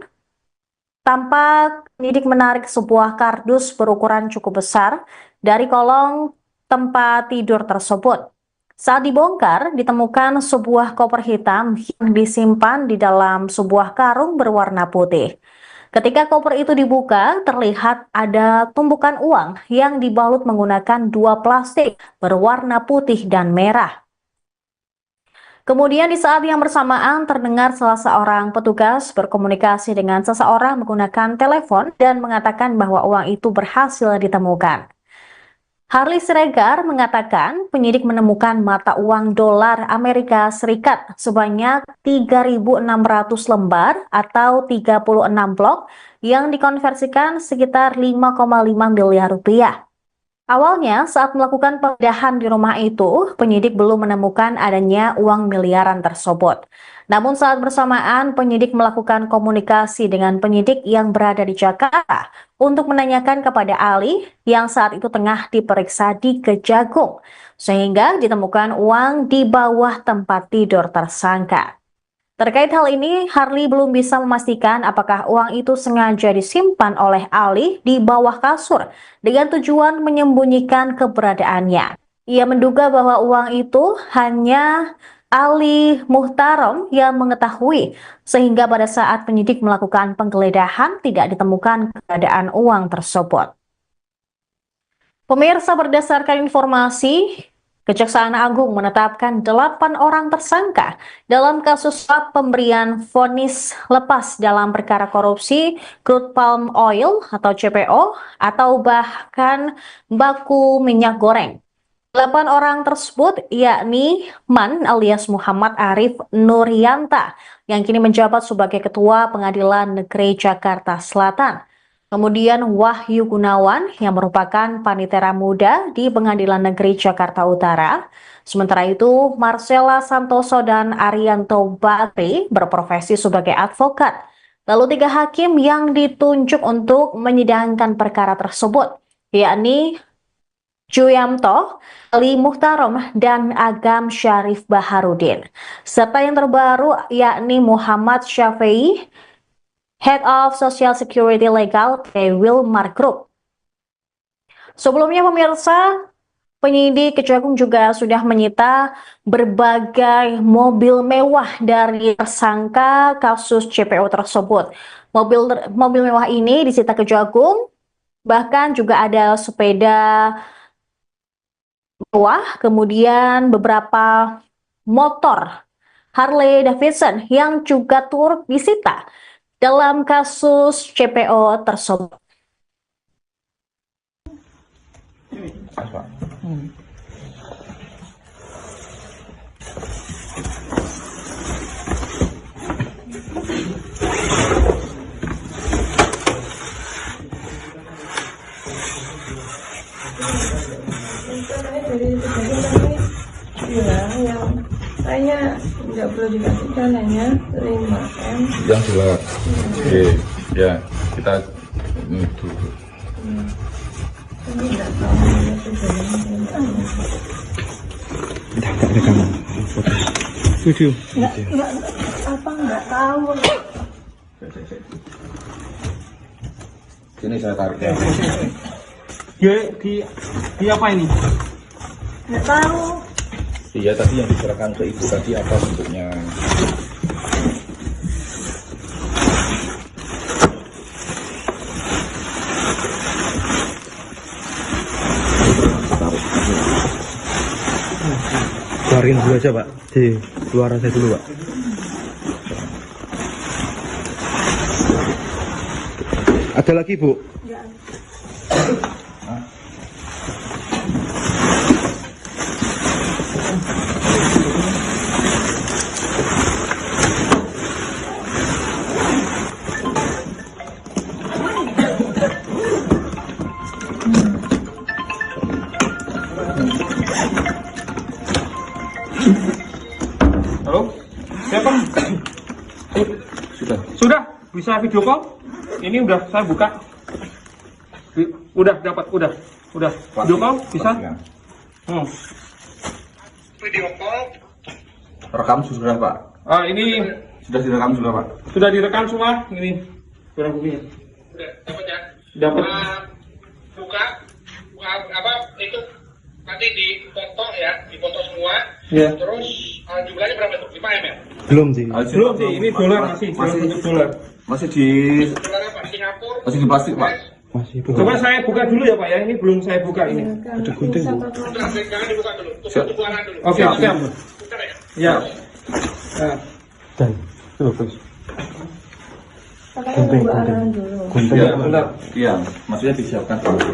tampak penyidik menarik sebuah kardus berukuran cukup besar dari kolong tempat tidur tersebut. Saat dibongkar, ditemukan sebuah koper hitam yang disimpan di dalam sebuah karung berwarna putih. Ketika koper itu dibuka, terlihat ada tumpukan uang yang dibalut menggunakan 2 plastik berwarna putih dan merah. Kemudian di saat yang bersamaan terdengar salah seorang petugas berkomunikasi dengan seseorang menggunakan telepon dan mengatakan bahwa uang itu berhasil ditemukan. Harli Siregar mengatakan penyidik menemukan mata uang dolar Amerika Serikat sebanyak 3.600 lembar atau 36 blok yang dikonversikan sekitar 5,5 miliar rupiah. Awalnya, saat melakukan penggeledahan di rumah itu, penyidik belum menemukan adanya uang miliaran tersebut. Namun saat bersamaan, penyidik melakukan komunikasi dengan penyidik yang berada di Jakarta untuk menanyakan kepada Ali yang saat itu tengah diperiksa di Kejagung, sehingga ditemukan uang di bawah tempat tidur tersangka. Terkait hal ini, Harley belum bisa memastikan apakah uang itu sengaja disimpan oleh Ali di bawah kasur dengan tujuan menyembunyikan keberadaannya. Ia menduga bahwa uang itu hanya Ali Muhtarom yang mengetahui, sehingga pada saat penyidik melakukan penggeledahan tidak ditemukan keberadaan uang tersebut. Pemirsa, berdasarkan informasi, Kejaksaan Agung menetapkan 8 orang tersangka dalam kasus suap pemberian vonis lepas dalam perkara korupsi crude palm oil atau CPO atau bahkan baku minyak goreng. 8 orang tersebut yakni Man alias Muhammad Arif Nuryanta yang kini menjabat sebagai Ketua Pengadilan Negeri Jakarta Selatan. Kemudian Wahyu Gunawan yang merupakan panitera muda di Pengadilan Negeri Jakarta Utara. Sementara itu, Marcella Santoso dan Arianto Bakri berprofesi sebagai advokat. Lalu 3 hakim yang ditunjuk untuk menyidangkan perkara tersebut, yakni Juyamto, Ali Muhtarom, dan Agam Syarif Baharudin. Serta yang terbaru yakni Muhammad Syafi'i, Head of Social Security Legal PT Wilmar Group. Sebelumnya pemirsa, penyidik Kejagung juga sudah menyita berbagai mobil mewah dari tersangka kasus CPO tersebut. Mobil mewah ini disita Kejagung, bahkan juga ada sepeda mewah, kemudian beberapa motor Harley Davidson yang juga turut disita dalam kasus CPO tersebut.
Yang saya nggak perlu dikasih dananya 5M.
Yang jelas. Oke, ya kita dulu.
Ini nggak tahu
Tidak rekaman. Video.
nggak tahu.
Sini saya tarik ya.
Di apa ini?
Nggak tahu.
Iya, tadi yang diserahkan ke ibu tadi apa bentuknya?
Keluarin dulu aja Pak, di luar aja dulu Pak. Ada lagi Bu?
Halo? Siapa? Sudah? Bisa video call? Ini udah saya buka. Udah dapat, udah. Video call bisa?
Video call.
Rekam sudah Pak.
Ini
Sudah direkam sudah Pak.
sudah direkam semua. Ini barang buktinya.
Udah dapat ya?
Dapat.
Buka apa itu nanti dipoto ya, dipoto semua.
Ya.
Terus jumlahnya berapa tuh? 5M ya?
Belum sih.
Belum sih, ini dolar masih bentuk dolar.
Masih di
Dolar apa? Di Singapura?
masih di plastik Pak.
Masih Bu.
Coba saya buka dulu ya Pak ya. Ini belum saya buka ini.
Ada gunting Bu.
Jangan dibuka dulu.
Siap.
Tunggu arah dulu.
Oke, siap.
Bentar ya.
Ya. Nah,
Dan terus.
Makanya
Gunting,
nunggu
gunting.
arahan dulu.
Gunting.
Iya,
bentar.
Iya, maksudnya disiapkan dulu.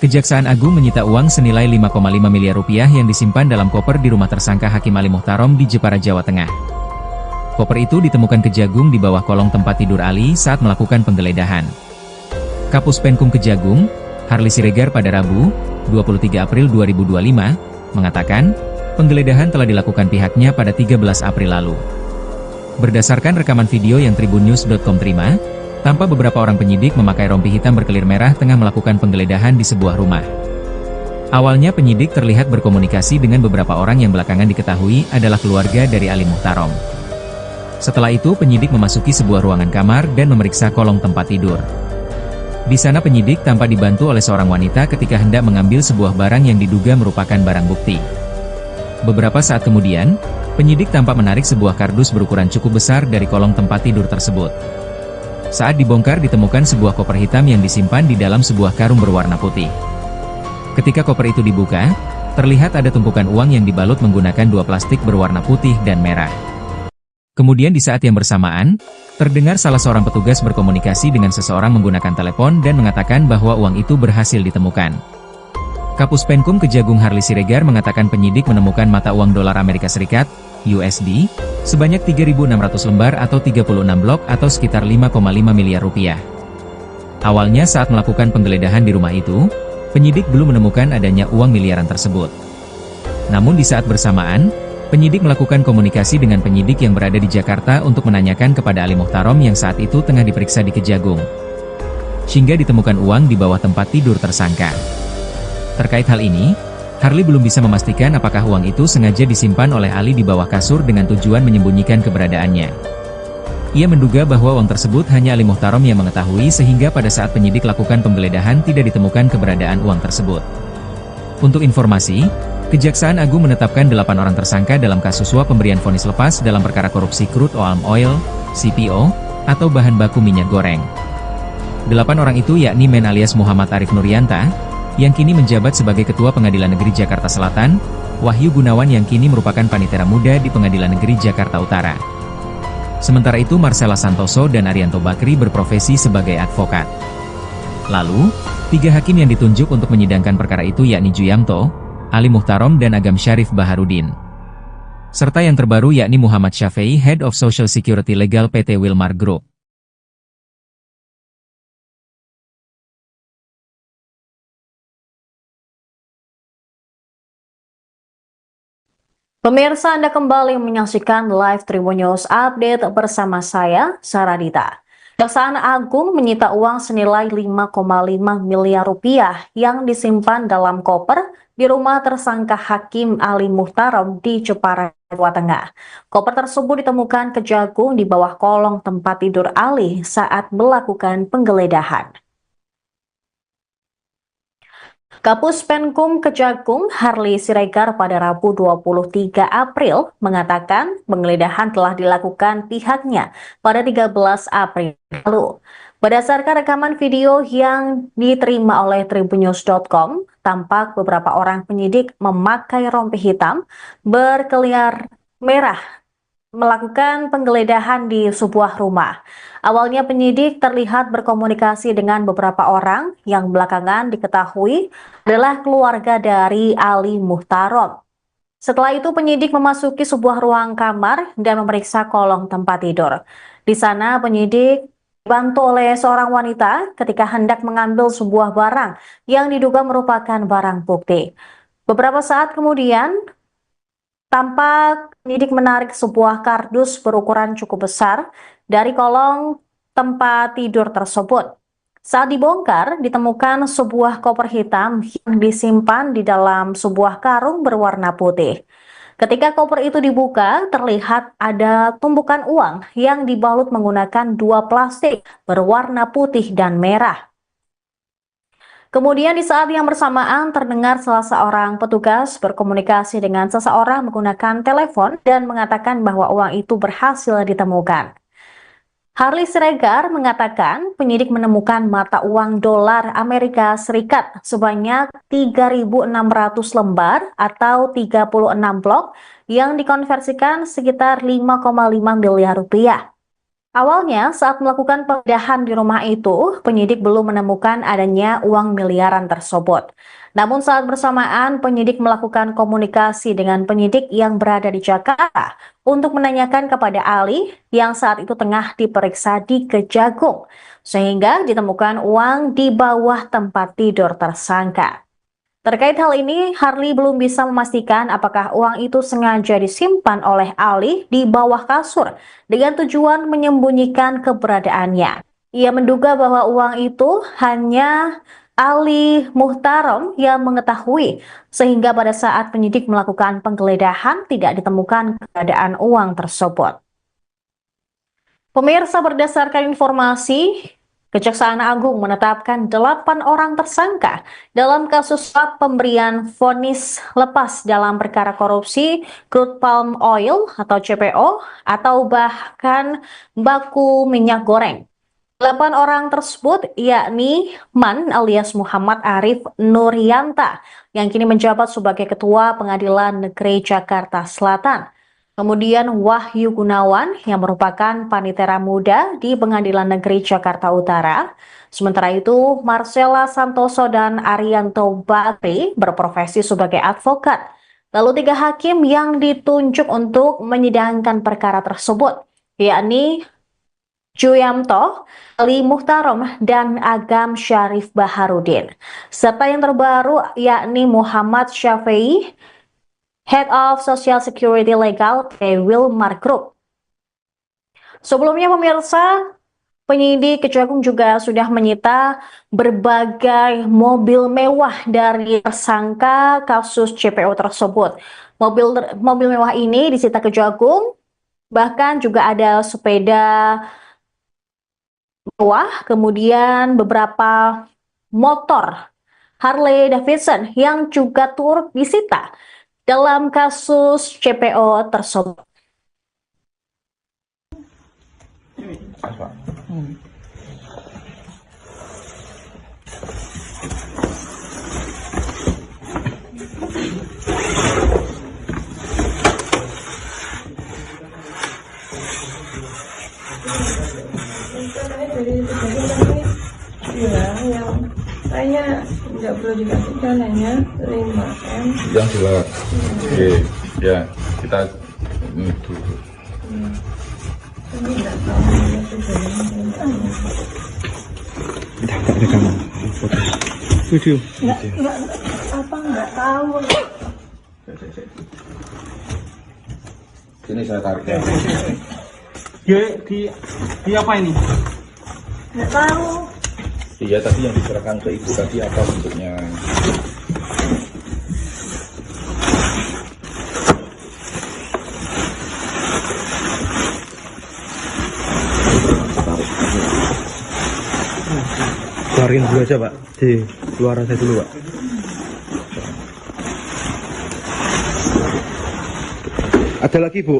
Kejaksaan Agung menyita uang senilai 5,5 miliar rupiah yang disimpan dalam koper di rumah tersangka Hakim Ali Muhtarom di Jepara, Jawa Tengah. Koper itu ditemukan Kejagung di bawah kolong tempat tidur Ali saat melakukan penggeledahan. Kapus Penkum Kejagung, Harli Siregar pada Rabu, 23 April 2025, mengatakan, penggeledahan telah dilakukan pihaknya pada 13 April lalu. Berdasarkan rekaman video yang tribunnews.com terima, tampak beberapa orang penyidik memakai rompi hitam berkelir merah tengah melakukan penggeledahan di sebuah rumah. Awalnya penyidik terlihat berkomunikasi dengan beberapa orang yang belakangan diketahui adalah keluarga dari Ali Muhtarom. Setelah itu penyidik memasuki sebuah ruangan kamar dan memeriksa kolong tempat tidur. Di sana penyidik tampak dibantu oleh seorang wanita ketika hendak mengambil sebuah barang yang diduga merupakan barang bukti. Beberapa saat kemudian, penyidik tampak menarik sebuah kardus berukuran cukup besar dari kolong tempat tidur tersebut. Saat dibongkar ditemukan sebuah koper hitam yang disimpan di dalam sebuah karung berwarna putih. Ketika koper itu dibuka, terlihat ada tumpukan uang yang dibalut menggunakan 2 plastik berwarna putih dan merah. Kemudian di saat yang bersamaan, terdengar salah seorang petugas berkomunikasi dengan seseorang menggunakan telepon dan mengatakan bahwa uang itu berhasil ditemukan. Kapus Penkum Kejagung Harli Siregar mengatakan penyidik menemukan mata uang dolar Amerika Serikat, USD, sebanyak 3.600 lembar atau 36 blok atau sekitar 5,5 miliar rupiah. Awalnya saat melakukan penggeledahan di rumah itu, penyidik belum menemukan adanya uang miliaran tersebut. Namun di saat bersamaan, penyidik melakukan komunikasi dengan penyidik yang berada di Jakarta untuk menanyakan kepada Ali Muhtarom yang saat itu tengah diperiksa di Kejagung. Hingga ditemukan uang di bawah tempat tidur tersangka. Terkait hal ini, Harli belum bisa memastikan apakah uang itu sengaja disimpan oleh Ali di bawah kasur dengan tujuan menyembunyikan keberadaannya. Ia menduga bahwa uang tersebut hanya Ali Muhtarom yang mengetahui sehingga pada saat penyidik lakukan penggeledahan tidak ditemukan keberadaan uang tersebut. Untuk informasi, Kejaksaan Agung menetapkan 8 orang tersangka dalam kasus suap pemberian vonis lepas dalam perkara korupsi crude palm oil, CPO, atau bahan baku minyak goreng. 8 orang itu yakni Men alias Muhammad Arif Nurianta, yang kini menjabat sebagai Ketua Pengadilan Negeri Jakarta Selatan, Wahyu Gunawan yang kini merupakan panitera muda di Pengadilan Negeri Jakarta Utara. Sementara itu Marcella Santoso dan Arianto Bakri berprofesi sebagai advokat. Lalu, 3 hakim yang ditunjuk untuk menyidangkan perkara itu yakni Juyamto, Ali Muhtarom dan Agam Syarif Baharudin. Serta yang terbaru yakni Muhammad Syafei, Head of Social Security Legal PT Wilmar Group.
Pemirsa, Anda kembali menyaksikan live Tribun News Update bersama saya, Saradita. Kejaksaan Agung menyita uang senilai 5,5 miliar rupiah yang disimpan dalam koper di rumah tersangka Hakim Ali Muhtarom di Jepara, Jawa Tengah. Koper tersebut ditemukan Kejagung di bawah kolong tempat tidur Ali saat melakukan penggeledahan. Kapus Penkum Kejagung Harli Siregar pada Rabu 23 April mengatakan penggeledahan telah dilakukan pihaknya pada 13 April lalu. Berdasarkan rekaman video yang diterima oleh tribunnews.com, tampak beberapa orang penyidik memakai rompi hitam berkelir merah melakukan penggeledahan di sebuah rumah. Awalnya penyidik terlihat berkomunikasi dengan beberapa orang yang belakangan diketahui adalah keluarga dari Ali Muhtarom. Setelah itu penyidik memasuki sebuah ruang kamar dan memeriksa kolong tempat tidur. Di sana penyidik dibantu oleh seorang wanita ketika hendak mengambil sebuah barang yang diduga merupakan barang bukti. Beberapa saat kemudian, tampak penyidik menarik sebuah kardus berukuran cukup besar dari kolong tempat tidur tersebut. Saat dibongkar, ditemukan sebuah koper hitam yang disimpan di dalam sebuah karung berwarna putih. Ketika koper itu dibuka, terlihat ada tumpukan uang yang dibalut menggunakan 2 plastik berwarna putih dan merah. Kemudian di saat yang bersamaan terdengar salah seorang petugas berkomunikasi dengan seseorang menggunakan telepon dan mengatakan bahwa uang itu berhasil ditemukan. Harli Siregar mengatakan penyidik menemukan mata uang dolar Amerika Serikat sebanyak 3.600 lembar atau 36 blok yang dikonversikan sekitar 5,5 miliar rupiah. Awalnya, saat melakukan penggeledahan di rumah itu, penyidik belum menemukan adanya uang miliaran tersebut. Namun saat bersamaan, penyidik melakukan komunikasi dengan penyidik yang berada di Jakarta untuk menanyakan kepada Ali yang saat itu tengah diperiksa di Kejagung, sehingga ditemukan uang di bawah tempat tidur tersangka. Terkait hal ini, Harley belum bisa memastikan apakah uang itu sengaja disimpan oleh Ali di bawah kasur dengan tujuan menyembunyikan keberadaannya. Ia menduga bahwa uang itu hanya Ali Muhtarom yang mengetahui, sehingga pada saat penyidik melakukan penggeledahan tidak ditemukan keberadaan uang tersebut. Pemirsa, berdasarkan informasi, Kejaksaan Agung menetapkan 8 orang tersangka dalam kasus suap pemberian vonis lepas dalam perkara korupsi crude palm oil atau CPO atau bahkan baku minyak goreng. 8 orang tersebut yakni Man alias Muhammad Arif Nuryanta yang kini menjabat sebagai Ketua Pengadilan Negeri Jakarta Selatan. Kemudian Wahyu Gunawan yang merupakan panitera muda di Pengadilan Negeri Jakarta Utara. Sementara itu, Marcella Santoso dan Arianto Bakri berprofesi sebagai advokat. Lalu 3 hakim yang ditunjuk untuk menyidangkan perkara tersebut, yakni Juyamto, Ali Muhtarom, dan Agam Syarif Baharudin. Serta yang terbaru yakni Muhammad Syafi'i, Head of Social Security Legal P. Wilmar Group. Sebelumnya pemirsa, penyidik Kejagung juga sudah menyita berbagai mobil mewah dari tersangka kasus CPO tersebut. Mobil mewah ini disita Kejagung, bahkan juga ada sepeda mewah, kemudian beberapa motor Harley Davidson yang juga turut disita dalam kasus CPO tersebut.
Yang saya nggak perlu dikasihkan hanya 5M.
Yang jelas. Oke, ya kita dulu.
Ini nggak tahu ya tujuannya.
Tidak rekaman foto video.
Nggak tahu.
Sini saya tarik ya.
Di apa ini?
Nggak tahu.
Iya, tadi yang diserahkan ke ibu tadi apa bentuknya?
Keluarin dulu aja Pak, di luar saya dulu Pak. Ada lagi Bu?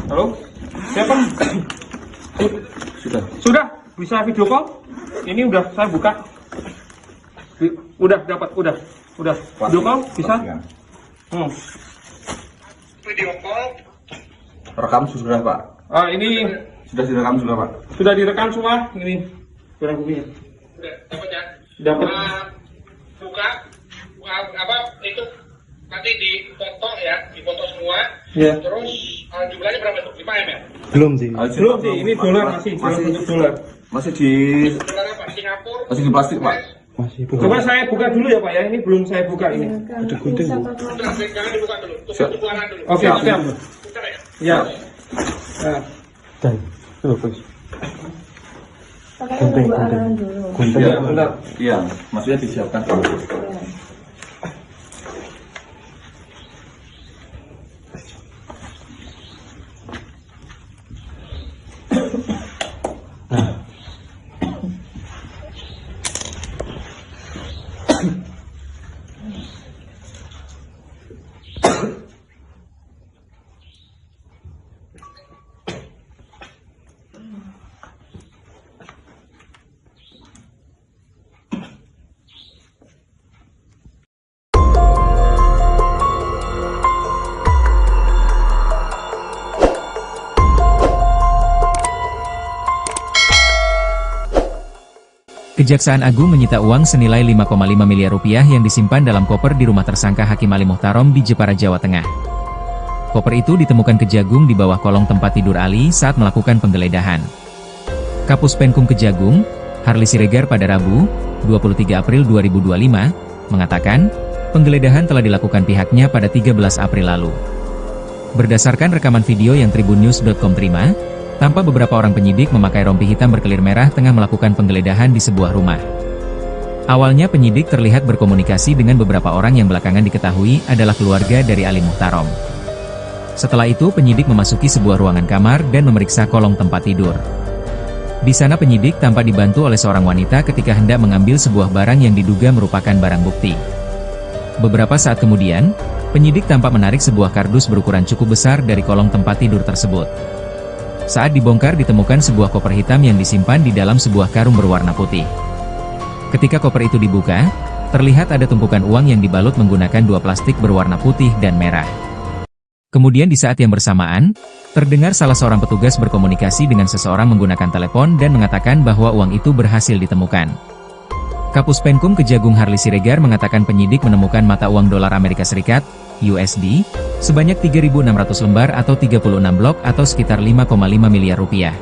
Halo? Siapa? Sudah? Bisa video call? Ini udah saya buka. Udah dapat, udah. Video call bisa?
Video call.
Rekam sudah Pak.
Ini
Sudah direkam sudah Pak.
sudah direkam semua. Ini barang buktinya.
Udah dapat ya?
Dapat.
Buka apa itu nanti dipoto ya, dipoto semua.
Ya.
Terus jumlahnya berapa tuh? 5M ya?
Belum sih.
Belum sih, ini dolar masih bentuk dolar.
Masih di
Dolar apa? Singapura.
masih di plastik Pak.
Masih Bu.
Coba saya buka dulu ya Pak ya. Ini belum saya buka ini.
Ada gunting Bu.
Jangan dibuka dulu.
Siap.
Tunggu keluaran dulu.
Oke, siap.
Bentar ya.
Ya. Nah,
Dan tuh please.
Pakai
Gunting,
dua
gunting.
arahan dulu.
Gunting.
Iya, bentar. Iya, maksudnya disiapkan dulu.
Kejaksaan Agung menyita uang senilai 5,5 miliar rupiah yang disimpan dalam koper di rumah tersangka Hakim Ali Muhtarom di Jepara, Jawa Tengah. Koper itu ditemukan Kejagung di bawah kolong tempat tidur Ali saat melakukan penggeledahan. Kapus Penkum Kejagung, Harli Siregar pada Rabu, 23 April 2025, mengatakan, penggeledahan telah dilakukan pihaknya pada 13 April lalu. Berdasarkan rekaman video yang tribunnews.com terima, tampak beberapa orang penyidik memakai rompi hitam berkelir merah tengah melakukan penggeledahan di sebuah rumah. Awalnya penyidik terlihat berkomunikasi dengan beberapa orang yang belakangan diketahui adalah keluarga dari Ali Muhtarom. Setelah itu penyidik memasuki sebuah ruangan kamar dan memeriksa kolong tempat tidur. Di sana penyidik tampak dibantu oleh seorang wanita ketika hendak mengambil sebuah barang yang diduga merupakan barang bukti. Beberapa saat kemudian, penyidik tampak menarik sebuah kardus berukuran cukup besar dari kolong tempat tidur tersebut. Saat dibongkar ditemukan sebuah koper hitam yang disimpan di dalam sebuah karung berwarna putih. Ketika koper itu dibuka, terlihat ada tumpukan uang yang dibalut menggunakan 2 plastik berwarna putih dan merah. Kemudian di saat yang bersamaan, terdengar salah seorang petugas berkomunikasi dengan seseorang menggunakan telepon dan mengatakan bahwa uang itu berhasil ditemukan. Kapus Penkum Kejagung Harli Siregar mengatakan penyidik menemukan mata uang dolar Amerika Serikat, USD, sebanyak 3.600 lembar atau 36 blok atau sekitar 5,5 miliar rupiah.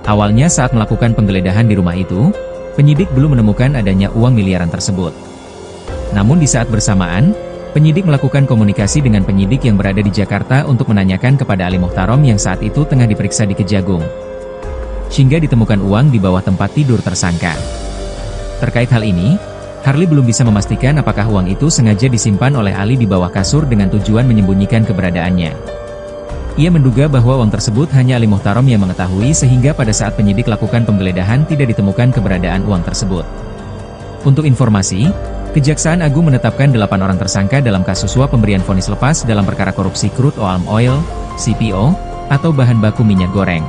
Awalnya saat melakukan penggeledahan di rumah itu, penyidik belum menemukan adanya uang miliaran tersebut. Namun di saat bersamaan, penyidik melakukan komunikasi dengan penyidik yang berada di Jakarta untuk menanyakan kepada Ali Muhtarom yang saat itu tengah diperiksa di Kejagung. Hingga ditemukan uang di bawah tempat tidur tersangka. Terkait hal ini, Harli belum bisa memastikan apakah uang itu sengaja disimpan oleh Ali di bawah kasur dengan tujuan menyembunyikan keberadaannya. Ia menduga bahwa uang tersebut hanya Ali Muhtarom yang mengetahui sehingga pada saat penyidik lakukan penggeledahan tidak ditemukan keberadaan uang tersebut. Untuk informasi, Kejaksaan Agung menetapkan 8 orang tersangka dalam kasus suap pemberian vonis lepas dalam perkara korupsi crude palm oil, CPO, atau bahan baku minyak goreng.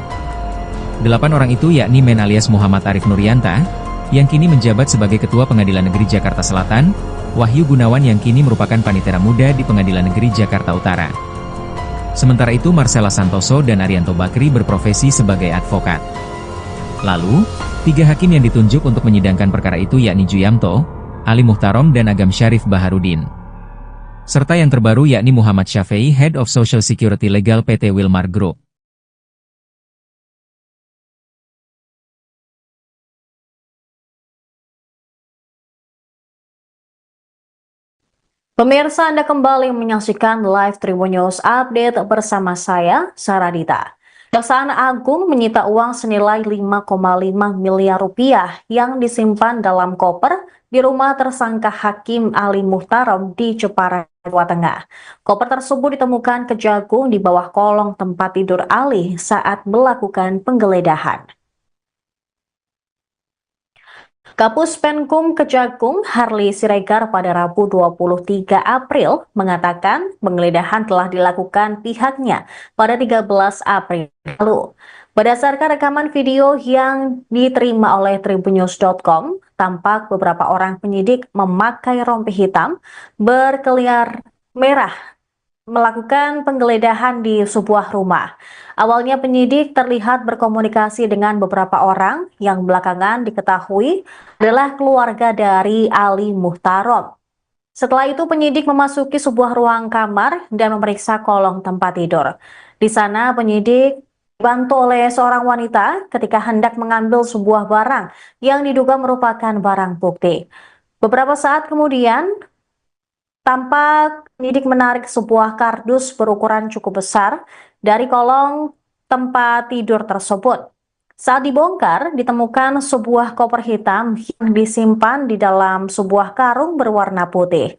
8 orang itu yakni Men alias Muhammad Arif Nurianta, yang kini menjabat sebagai Ketua Pengadilan Negeri Jakarta Selatan, Wahyu Gunawan yang kini merupakan panitera muda di Pengadilan Negeri Jakarta Utara. Sementara itu Marcella Santoso dan Arianto Bakri berprofesi sebagai advokat. Lalu, 3 hakim yang ditunjuk untuk menyidangkan perkara itu yakni Juyamto, Ali Muhtarom dan Agam Syarif Baharudin. Serta yang terbaru yakni Muhammad Syafei, Head of Social Security Legal PT Wilmar Group.
Pemirsa, Anda kembali menyaksikan live Tribun News Update bersama saya, Saradita. Kejaksaan Agung menyita uang senilai 5,5 miliar rupiah yang disimpan dalam koper di rumah tersangka Hakim Ali Muhtarom di Jepara, Jawa Tengah. Koper tersebut ditemukan Kejagung di bawah kolong tempat tidur Ali saat melakukan penggeledahan. Kapus Penkum Kejagung Harli Siregar pada Rabu 23 April mengatakan penggeledahan telah dilakukan pihaknya pada 13 April lalu. Berdasarkan rekaman video yang diterima oleh tribunnews.com, tampak beberapa orang penyidik memakai rompi hitam berkelir merah melakukan penggeledahan di sebuah rumah. Awalnya penyidik terlihat berkomunikasi dengan beberapa orang yang belakangan diketahui adalah keluarga dari Ali Muhtarom. Setelah itu penyidik memasuki sebuah ruang kamar dan memeriksa kolong tempat tidur. Di sana penyidik dibantu oleh seorang wanita ketika hendak mengambil sebuah barang yang diduga merupakan barang bukti. Beberapa saat kemudian, tampak penyidik menarik sebuah kardus berukuran cukup besar dari kolong tempat tidur tersebut. Saat dibongkar, ditemukan sebuah koper hitam yang disimpan di dalam sebuah karung berwarna putih.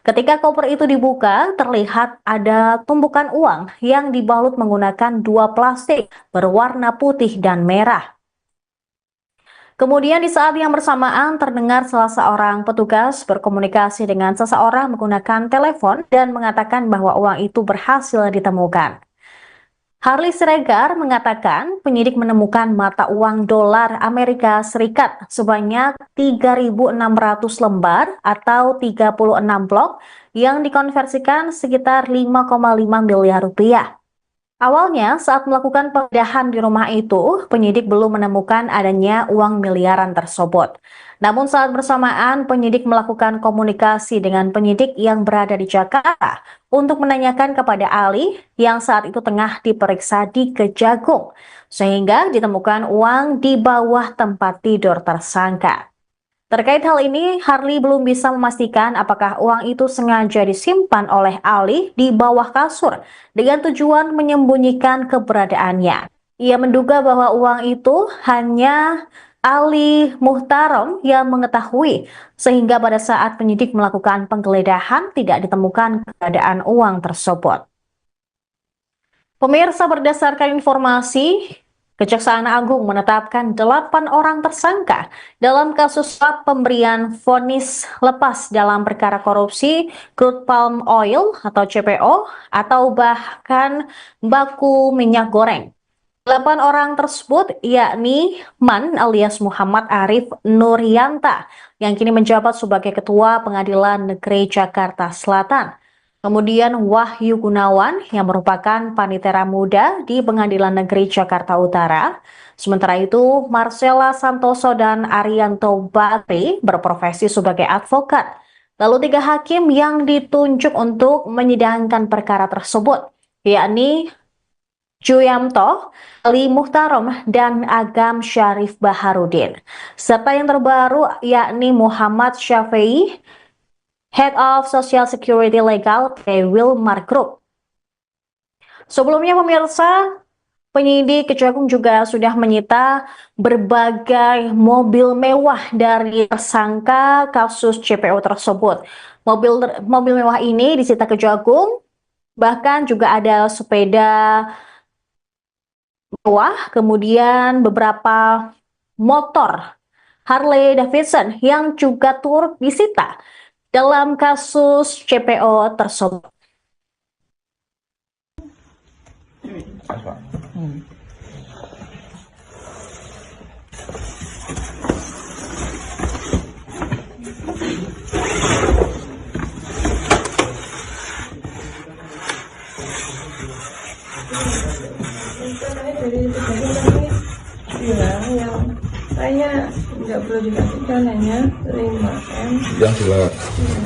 Ketika koper itu dibuka, terlihat ada tumpukan uang yang dibalut menggunakan 2 plastik berwarna putih dan merah. Kemudian di saat yang bersamaan terdengar salah seorang petugas berkomunikasi dengan seseorang menggunakan telepon dan mengatakan bahwa uang itu berhasil ditemukan. Harli Siregar mengatakan penyidik menemukan mata uang dolar Amerika Serikat sebanyak 3.600 lembar atau 36 blok yang dikonversikan sekitar 5,5 miliar rupiah. Awalnya, saat melakukan penggeledahan di rumah itu, penyidik belum menemukan adanya uang miliaran tersebut. Namun saat bersamaan, penyidik melakukan komunikasi dengan penyidik yang berada di Jakarta untuk menanyakan kepada Ali yang saat itu tengah diperiksa di Kejagung, sehingga ditemukan uang di bawah tempat tidur tersangka. Terkait hal ini, Harley belum bisa memastikan apakah uang itu sengaja disimpan oleh Ali di bawah kasur dengan tujuan menyembunyikan keberadaannya. Ia menduga bahwa uang itu hanya Ali Muhtarom yang mengetahui, sehingga pada saat penyidik melakukan penggeledahan tidak ditemukan keberadaan uang tersebut. Pemirsa, berdasarkan informasi, Kejaksaan Agung menetapkan 8 orang tersangka dalam kasus suap pemberian vonis lepas dalam perkara korupsi crude palm oil atau CPO atau bahkan baku minyak goreng. 8 orang tersebut yakni Man alias Muhammad Arif Nuryanta yang kini menjabat sebagai Ketua Pengadilan Negeri Jakarta Selatan. Kemudian Wahyu Gunawan yang merupakan panitera muda di Pengadilan Negeri Jakarta Utara. Sementara itu, Marcella Santoso dan Arianto Bakri berprofesi sebagai advokat. Lalu 3 hakim yang ditunjuk untuk menyidangkan perkara tersebut, yakni Juyamto, Ali Muhtarom, dan Agam Syarif Baharudin. Serta yang terbaru yakni Muhammad Syafi'i, Head of Social Security Legal PT Wilmar Group. Sebelumnya pemirsa, penyidik Kejagung juga sudah menyita berbagai mobil mewah dari tersangka kasus CPO tersebut. Mobil mewah ini disita Kejagung, bahkan juga ada sepeda mewah, kemudian beberapa motor Harley Davidson yang juga turut disita dalam kasus CPO tersebut.
Dari Kejagung bilang yang saya nggak perlu dikasih dananya 5M.
Yang jelas.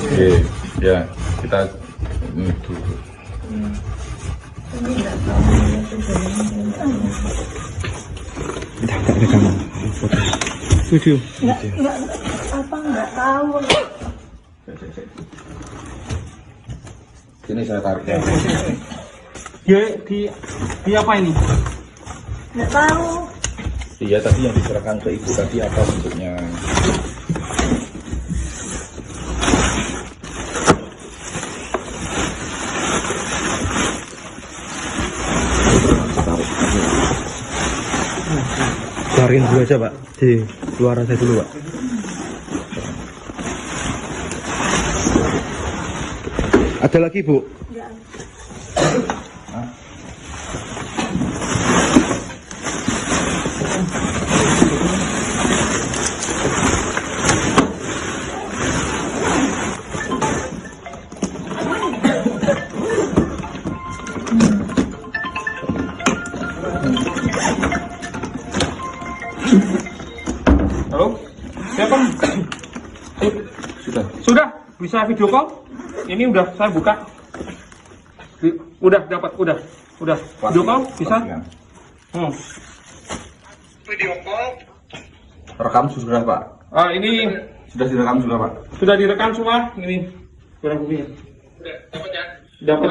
Oke, ya kita ini dulu.
Ini nggak tahu ya tujuannya.
Tidak rekaman. Setuju.
Nggak tahu.
Ini saya tarik ya.
Di apa ini?
Nggak tahu.
Iya, tadi yang diserahkan ke ibu tadi apa bentuknya?
Keluarin dulu aja Pak, di luar aja dulu Pak. Ada lagi Bu?
Halo? Siapa? Sudah? Bisa video call? Ini udah saya buka. Udah dapat, udah. Video call bisa?
Video call.
Rekam sudah Pak.
Ini
Sudah direkam juga Pak.
sudah direkam semua. Ini kurang buktinya.
Udah dapat ya?
Dapat.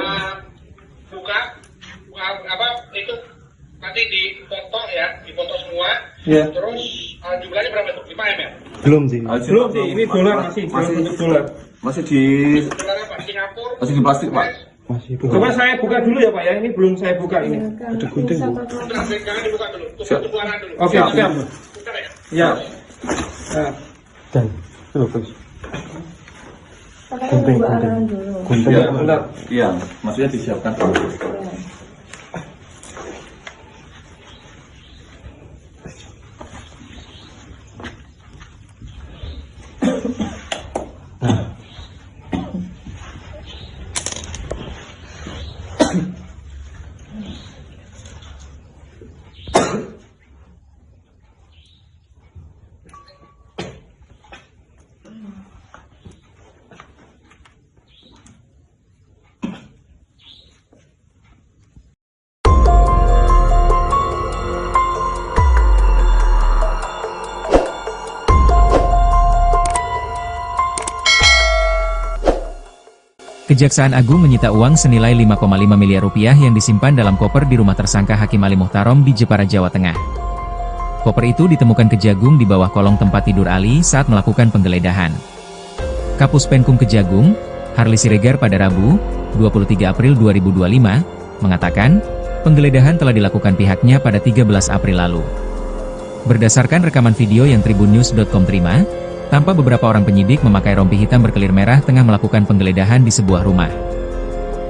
Buka apa itu nanti dipoto ya, dipoto semua.
Iya.
Terus jumlahnya berapa tuh? 5M ya?
Belum sih.
Belum sih, ini dolar masih bentuk dolar.
Masih di
Dolar apa? Singapura.
masih di plastik Pak.
Masih Bu.
Coba saya buka dulu ya Pak ya. Ini belum saya buka ini.
Ada gunting Bu.
Udah, jangan dibuka dulu. Tunggu keluaran dulu.
Oke, siap.
Bentar ya.
Ya. Nah.
Dan terus.
Pakai
Gunting,
keluaran
gunting.
dulu.
Gunting.
Iya, bentar. Iya, maksudnya disiapkan dulu.
Kejaksaan Agung menyita uang senilai 5,5 miliar rupiah yang disimpan dalam koper di rumah tersangka Hakim Ali Muhtarom di Jepara, Jawa Tengah. Koper itu ditemukan Kejagung di bawah kolong tempat tidur Ali saat melakukan penggeledahan. Kapus Penkum Kejagung, Harli Siregar pada Rabu, 23 April 2025, mengatakan, penggeledahan telah dilakukan pihaknya pada 13 April lalu. Berdasarkan rekaman video yang tribunnews.com terima, tampak beberapa orang penyidik memakai rompi hitam berkelir merah tengah melakukan penggeledahan di sebuah rumah.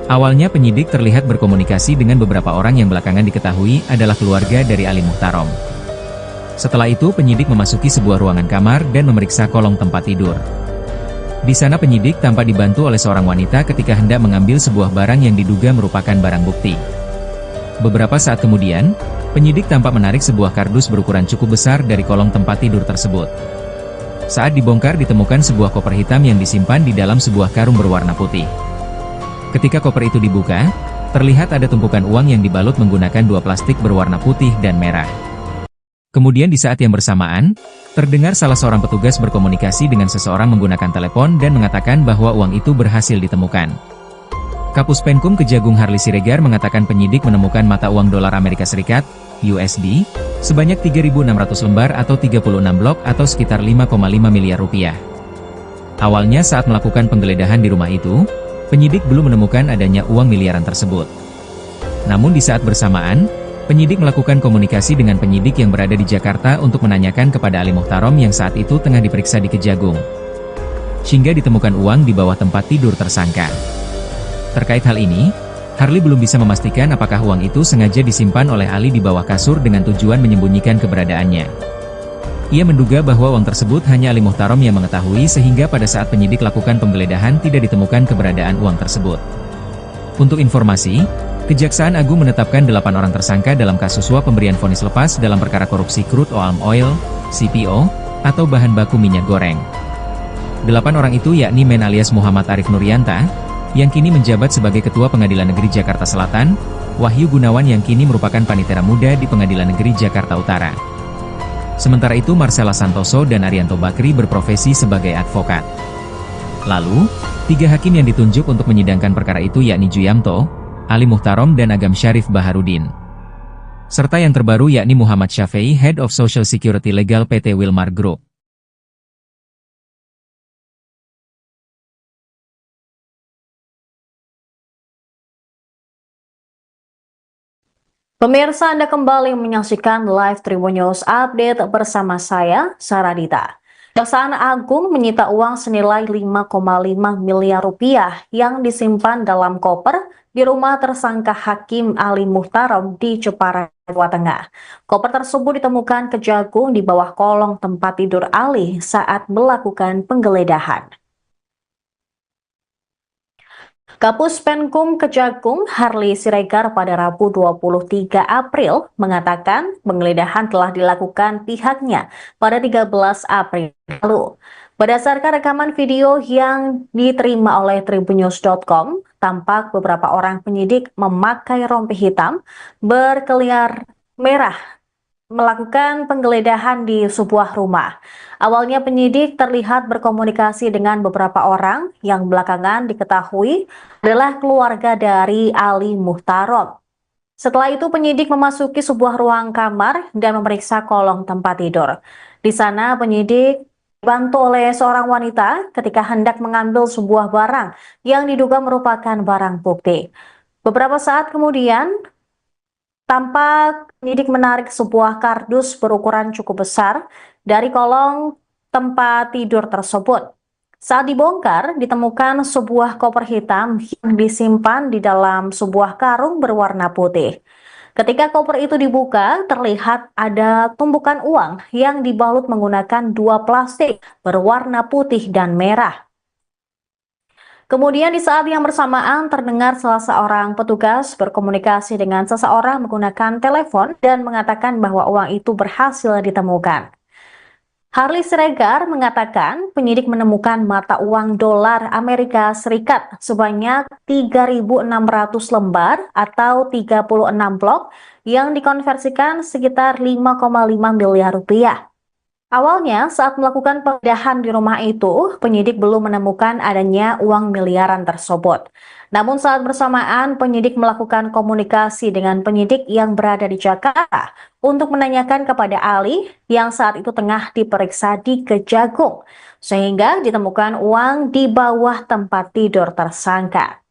Awalnya penyidik terlihat berkomunikasi dengan beberapa orang yang belakangan diketahui adalah keluarga dari Ali Muhtarom. Setelah itu penyidik memasuki sebuah ruangan kamar dan memeriksa kolong tempat tidur. Di sana penyidik tampak dibantu oleh seorang wanita ketika hendak mengambil sebuah barang yang diduga merupakan barang bukti. Beberapa saat kemudian, penyidik tampak menarik sebuah kardus berukuran cukup besar dari kolong tempat tidur tersebut. Saat dibongkar ditemukan sebuah koper hitam yang disimpan di dalam sebuah karung berwarna putih. Ketika koper itu dibuka, terlihat ada tumpukan uang yang dibalut menggunakan 2 plastik berwarna putih dan merah. Kemudian di saat yang bersamaan, terdengar salah seorang petugas berkomunikasi dengan seseorang menggunakan telepon dan mengatakan bahwa uang itu berhasil ditemukan. Kapus Penkum Kejagung Harli Siregar mengatakan penyidik menemukan mata uang dolar Amerika Serikat, USD, sebanyak 3.600 lembar atau 36 blok atau sekitar 5,5 miliar rupiah. Awalnya saat melakukan penggeledahan di rumah itu, penyidik belum menemukan adanya uang miliaran tersebut. Namun di saat bersamaan, penyidik melakukan komunikasi dengan penyidik yang berada di Jakarta untuk menanyakan kepada Ali Muhtarom yang saat itu tengah diperiksa di Kejagung. Hingga ditemukan uang di bawah tempat tidur tersangka. Terkait hal ini, Harli belum bisa memastikan apakah uang itu sengaja disimpan oleh Ali di bawah kasur dengan tujuan menyembunyikan keberadaannya. Ia menduga bahwa uang tersebut hanya Ali Muhtarom yang mengetahui sehingga pada saat penyidik lakukan penggeledahan tidak ditemukan keberadaan uang tersebut. Untuk informasi, Kejaksaan Agung menetapkan 8 orang tersangka dalam kasus suap pemberian vonis lepas dalam perkara korupsi crude palm oil, CPO, atau bahan baku minyak goreng. 8 orang itu yakni Men alias Muhammad Arif Nuryanta, yang kini menjabat sebagai Ketua Pengadilan Negeri Jakarta Selatan, Wahyu Gunawan yang kini merupakan panitera muda di Pengadilan Negeri Jakarta Utara. Sementara itu Marcella Santoso dan Arianto Bakri berprofesi sebagai advokat. Lalu, 3 hakim yang ditunjuk untuk menyidangkan perkara itu yakni Juyamto, Ali Muhtarom dan Agam Syarif Baharudin. Serta yang terbaru yakni Muhammad Syafei, Head of Social Security Legal PT Wilmar Group.
Pemirsa, Anda kembali menyaksikan live Tribun News Update bersama saya, Saradita. Kejaksaan Agung menyita uang senilai 5,5 miliar rupiah yang disimpan dalam koper di rumah tersangka Hakim Ali Muhtarom di Jepara, Jawa Tengah. Koper tersebut ditemukan Kejagung di bawah kolong tempat tidur Ali saat melakukan penggeledahan. Kapus Penkum Kejagung Harli Siregar pada Rabu 23 April mengatakan penggeledahan telah dilakukan pihaknya pada 13 April lalu. Berdasarkan rekaman video yang diterima oleh tribunnews.com, tampak beberapa orang penyidik memakai rompi hitam berkelir merah melakukan penggeledahan di sebuah rumah. Awalnya penyidik terlihat berkomunikasi dengan beberapa orang yang belakangan diketahui adalah keluarga dari Ali Muhtarom. Setelah itu penyidik memasuki sebuah ruang kamar dan memeriksa kolong tempat tidur. Di sana penyidik dibantu oleh seorang wanita ketika hendak mengambil sebuah barang yang diduga merupakan barang bukti. Beberapa saat kemudian, tampak penyidik menarik sebuah kardus berukuran cukup besar dari kolong tempat tidur tersebut. Saat dibongkar, ditemukan sebuah koper hitam yang disimpan di dalam sebuah karung berwarna putih. Ketika koper itu dibuka, terlihat ada tumpukan uang yang dibalut menggunakan 2 plastik berwarna putih dan merah. Kemudian di saat yang bersamaan terdengar salah seorang petugas berkomunikasi dengan seseorang menggunakan telepon dan mengatakan bahwa uang itu berhasil ditemukan. Harli Siregar mengatakan penyidik menemukan mata uang dolar Amerika Serikat sebanyak 3.600 lembar atau 36 blok yang dikonversikan sekitar 5,5 miliar rupiah. Awalnya, saat melakukan penggeledahan di rumah itu, penyidik belum menemukan adanya uang miliaran tersebut. Namun saat bersamaan, penyidik melakukan komunikasi dengan penyidik yang berada di Jakarta untuk menanyakan kepada Ali yang saat itu tengah diperiksa di Kejagung, sehingga ditemukan uang di bawah tempat tidur tersangka.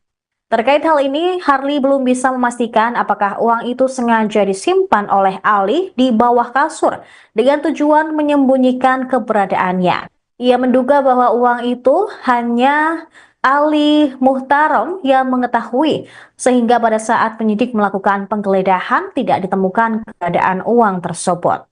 Terkait hal ini, Harley belum bisa memastikan apakah uang itu sengaja disimpan oleh Ali di bawah kasur dengan tujuan menyembunyikan keberadaannya. Ia menduga bahwa uang itu hanya Ali Muhtarom yang mengetahui, sehingga pada saat penyidik melakukan penggeledahan tidak ditemukan keberadaan uang tersebut.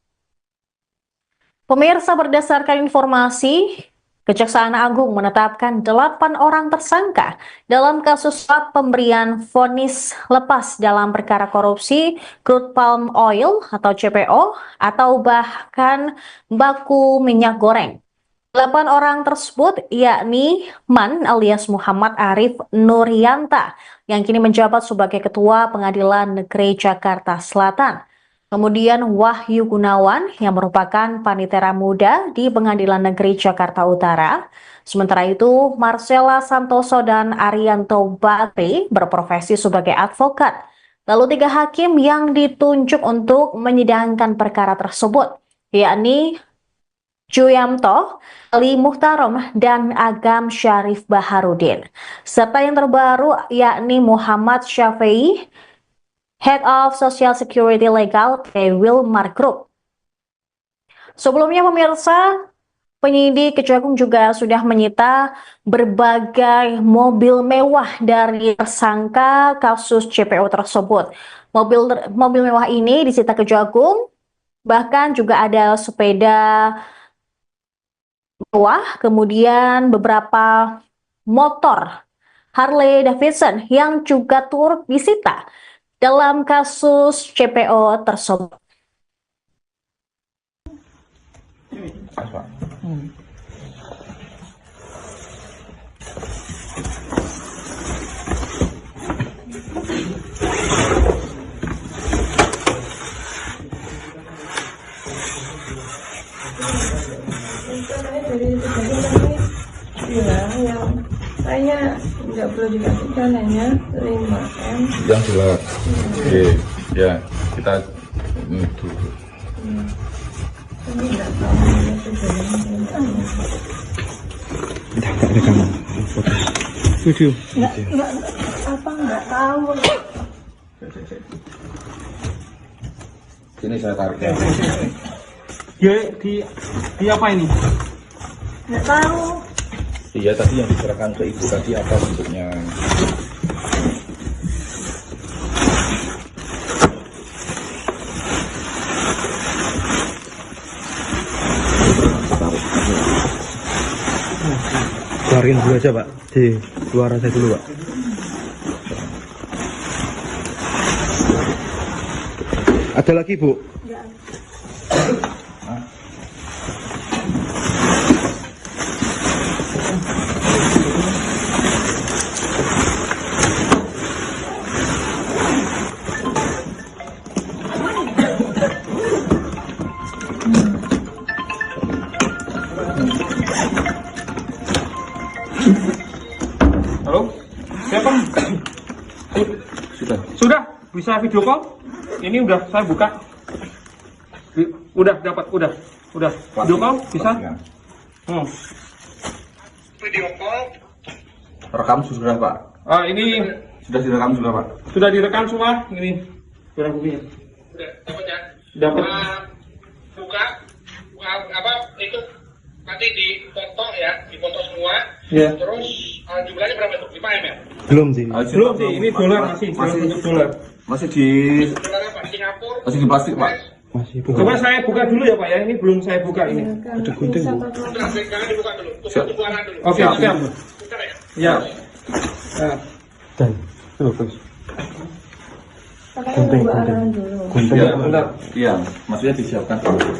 Pemirsa, berdasarkan informasi, Kejaksaan Agung menetapkan 8 orang tersangka dalam kasus suap pemberian vonis lepas dalam perkara korupsi crude palm oil atau CPO atau bahkan baku minyak goreng. 8 orang tersebut yakni Man alias Muhammad Arif Nuryanta yang kini menjabat sebagai Ketua Pengadilan Negeri Jakarta Selatan. Kemudian Wahyu Gunawan yang merupakan panitera muda di Pengadilan Negeri Jakarta Utara. Sementara itu, Marcella Santoso dan Arianto Bakri berprofesi sebagai advokat. Lalu 3 hakim yang ditunjuk untuk menyidangkan perkara tersebut, yakni Juyamto, Ali Muhtarom, dan Agam Syarif Baharudin. Serta yang terbaru yakni Muhammad Syafi'i, Head of Social Security Legal Wilmar Group. Sebelumnya pemirsa, penyidik Kejagung juga sudah menyita berbagai mobil mewah dari tersangka kasus CPO tersebut. Mobil mewah ini disita Kejagung, bahkan juga ada sepeda mewah, kemudian beberapa motor Harley Davidson yang juga turut disita dalam kasus CPO tersebut.
Dari bilang yang saya nggak perlu dikasih dananya 5M.
Yang jelas. Oke, ya kita dulu.
Ini nggak tahu
Tidak rekaman. Video.
nggak tahu.
Sini saya tarik ya.
Di apa ini?
Nggak tahu.
Iya, tadi yang diserahkan ke ibu tadi apa bentuknya?
Keluarin dulu aja Pak, di luar aja dulu Pak. Ada lagi Bu?
Halo? Siapa? Sudah? Bisa video call? Ini udah saya buka. Udah dapat, udah. Video call bisa?
Video call.
Rekam sudah Pak.
Ini
Sudah direkam sudah Pak.
sudah direkam semua. Ini barang buktinya.
Udah dapat ya?
Dapat.
Buka apa itu nanti dipoto ya, dipoto semua.
Iya.
Terus jumlahnya berapa tuh? 5M ya?
Belum sih.
Belum sih, ini dolar masih dolar.
Masih di
Dolar apa? Singapura.
masih di plastik Pak.
Masih Bu.
Coba saya buka dulu ya Pak ya. Ini belum saya buka ini.
Ada gunting Bu.
Udah, jangan dibuka dulu. Tunggu arah dulu.
Oke, siap.
Bentar ya.
Ya. Nah,
Dan terus.
Katanya
Gunting,
nunggu
gunting.
arahan dulu.
Gunting.
Iya, bentar. Iya, maksudnya disiapkan dulu.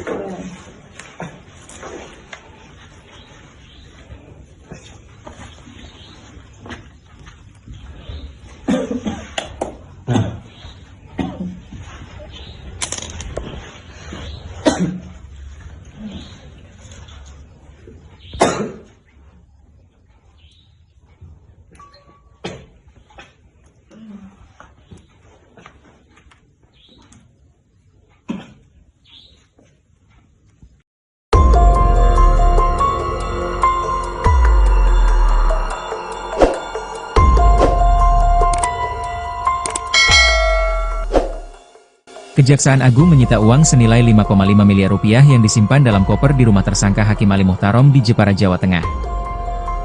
Kejaksaan Agung menyita uang senilai 5,5 miliar rupiah yang disimpan dalam koper di rumah tersangka Hakim Ali Muhtarom di Jepara, Jawa Tengah.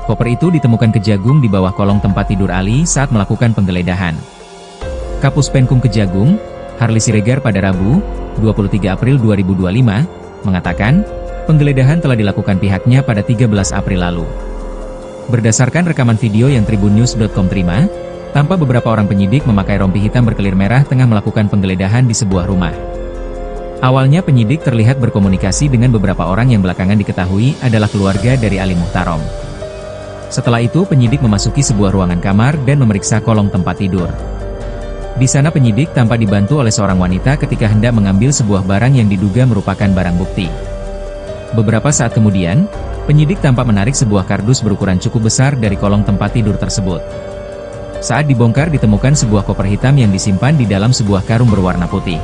Koper itu ditemukan Kejagung di bawah kolong tempat tidur Ali saat melakukan penggeledahan. Kapus Penkum Kejagung, Harli Siregar pada Rabu, 23 April 2025, mengatakan, penggeledahan telah dilakukan pihaknya pada 13 April lalu. Berdasarkan rekaman video yang tribunnews.com terima, tampak beberapa orang penyidik memakai rompi hitam berkelir merah tengah melakukan penggeledahan di sebuah rumah. Awalnya penyidik terlihat berkomunikasi dengan beberapa orang yang belakangan diketahui adalah keluarga dari Ali Muhtarom. Setelah itu penyidik memasuki sebuah ruangan kamar dan memeriksa kolong tempat tidur. Di sana penyidik tampak dibantu oleh seorang wanita ketika hendak mengambil sebuah barang yang diduga merupakan barang bukti. Beberapa saat kemudian, penyidik tampak menarik sebuah kardus berukuran cukup besar dari kolong tempat tidur tersebut. Saat dibongkar ditemukan sebuah koper hitam yang disimpan di dalam sebuah karung berwarna putih.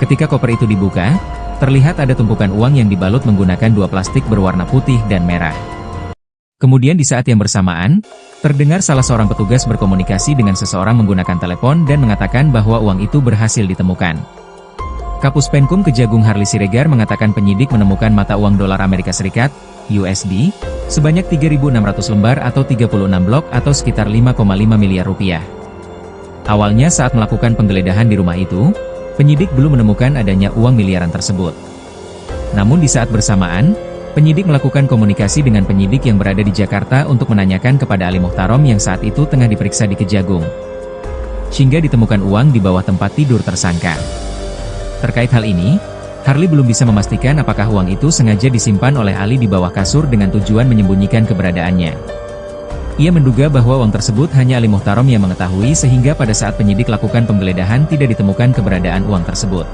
Ketika koper itu dibuka, terlihat ada tumpukan uang yang dibalut menggunakan 2 plastik berwarna putih dan merah. Kemudian di saat yang bersamaan, terdengar salah seorang petugas berkomunikasi dengan seseorang menggunakan telepon dan mengatakan bahwa uang itu berhasil ditemukan. Kapus Penkum Kejagung Harli Siregar mengatakan penyidik menemukan mata uang dolar Amerika Serikat, USD, sebanyak 3.600 lembar atau 36 blok atau sekitar 5,5 miliar rupiah. Awalnya saat melakukan penggeledahan di rumah itu, penyidik belum menemukan adanya uang miliaran tersebut. Namun di saat bersamaan, penyidik melakukan komunikasi dengan penyidik yang berada di Jakarta untuk menanyakan kepada Ali Muhtarom yang saat itu tengah diperiksa di Kejagung. Hingga ditemukan uang di bawah tempat tidur tersangka. Terkait hal ini, Harli belum bisa memastikan apakah uang itu sengaja disimpan oleh Ali di bawah kasur dengan tujuan menyembunyikan keberadaannya. Ia menduga bahwa uang tersebut hanya Ali Muhtarom yang mengetahui sehingga pada saat penyidik lakukan penggeledahan tidak ditemukan keberadaan uang tersebut.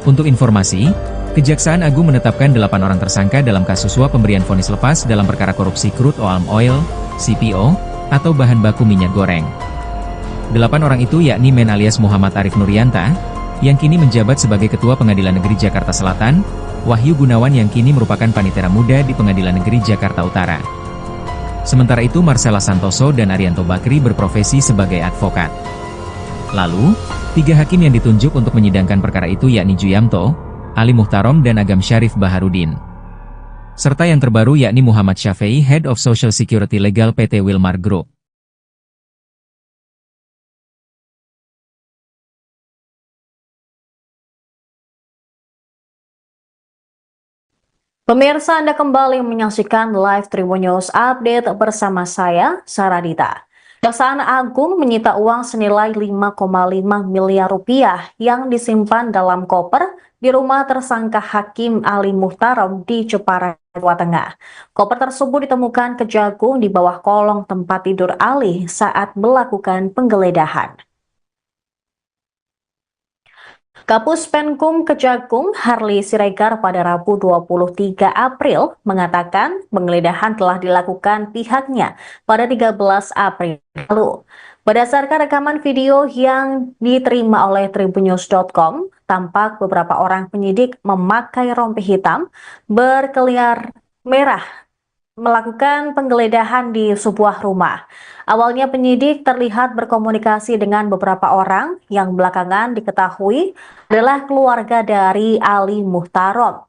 Untuk informasi, Kejaksaan Agung menetapkan 8 orang tersangka dalam kasus suap pemberian vonis lepas dalam perkara korupsi crude palm oil, CPO, atau bahan baku minyak goreng. 8 orang itu yakni Men alias Muhammad Arif Nurianta, yang kini menjabat sebagai Ketua Pengadilan Negeri Jakarta Selatan, Wahyu Gunawan yang kini merupakan panitera muda di Pengadilan Negeri Jakarta Utara. Sementara itu Marcella Santoso dan Arianto Bakri berprofesi sebagai advokat. Lalu, 3 hakim yang ditunjuk untuk menyidangkan perkara itu yakni Juyamto, Ali Muhtarom dan Agam Syarif Baharudin. Serta yang terbaru yakni Muhammad Syafei, Head of Social Security Legal PT Wilmar Group.
Pemirsa, Anda kembali menyaksikan live Tribun News Update bersama saya, Saradita. Kejaksaan Agung menyita uang senilai 5,5 miliar rupiah yang disimpan dalam koper di rumah tersangka Hakim Ali Muhtarom di Jepara, Jawa Tengah. Koper tersebut ditemukan Kejagung di bawah kolong tempat tidur Ali saat melakukan penggeledahan. Kapus Penkum Kejagung Harli Siregar pada Rabu 23 April mengatakan penggeledahan telah dilakukan pihaknya pada 13 April lalu. Berdasarkan rekaman video yang diterima oleh tribunnews.com, tampak beberapa orang penyidik memakai rompi hitam berkelir merah melakukan penggeledahan di sebuah rumah. Awalnya penyidik terlihat berkomunikasi dengan beberapa orang yang belakangan diketahui adalah keluarga dari Ali Muhtarom.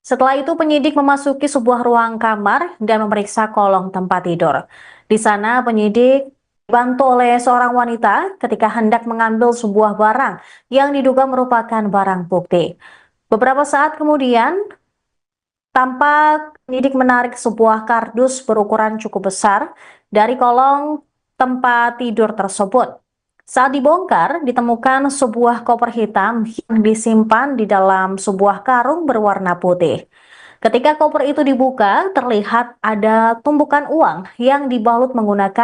Setelah itu penyidik memasuki sebuah ruang kamar dan memeriksa kolong tempat tidur. Di sana penyidik dibantu oleh seorang wanita ketika hendak mengambil sebuah barang yang diduga merupakan barang bukti. Beberapa saat kemudian, tampak penyidik menarik sebuah kardus berukuran cukup besar dari kolong tempat tidur tersebut. Saat dibongkar, ditemukan sebuah koper hitam yang disimpan di dalam sebuah karung berwarna putih. Ketika koper itu dibuka, terlihat ada tumpukan uang yang dibalut menggunakan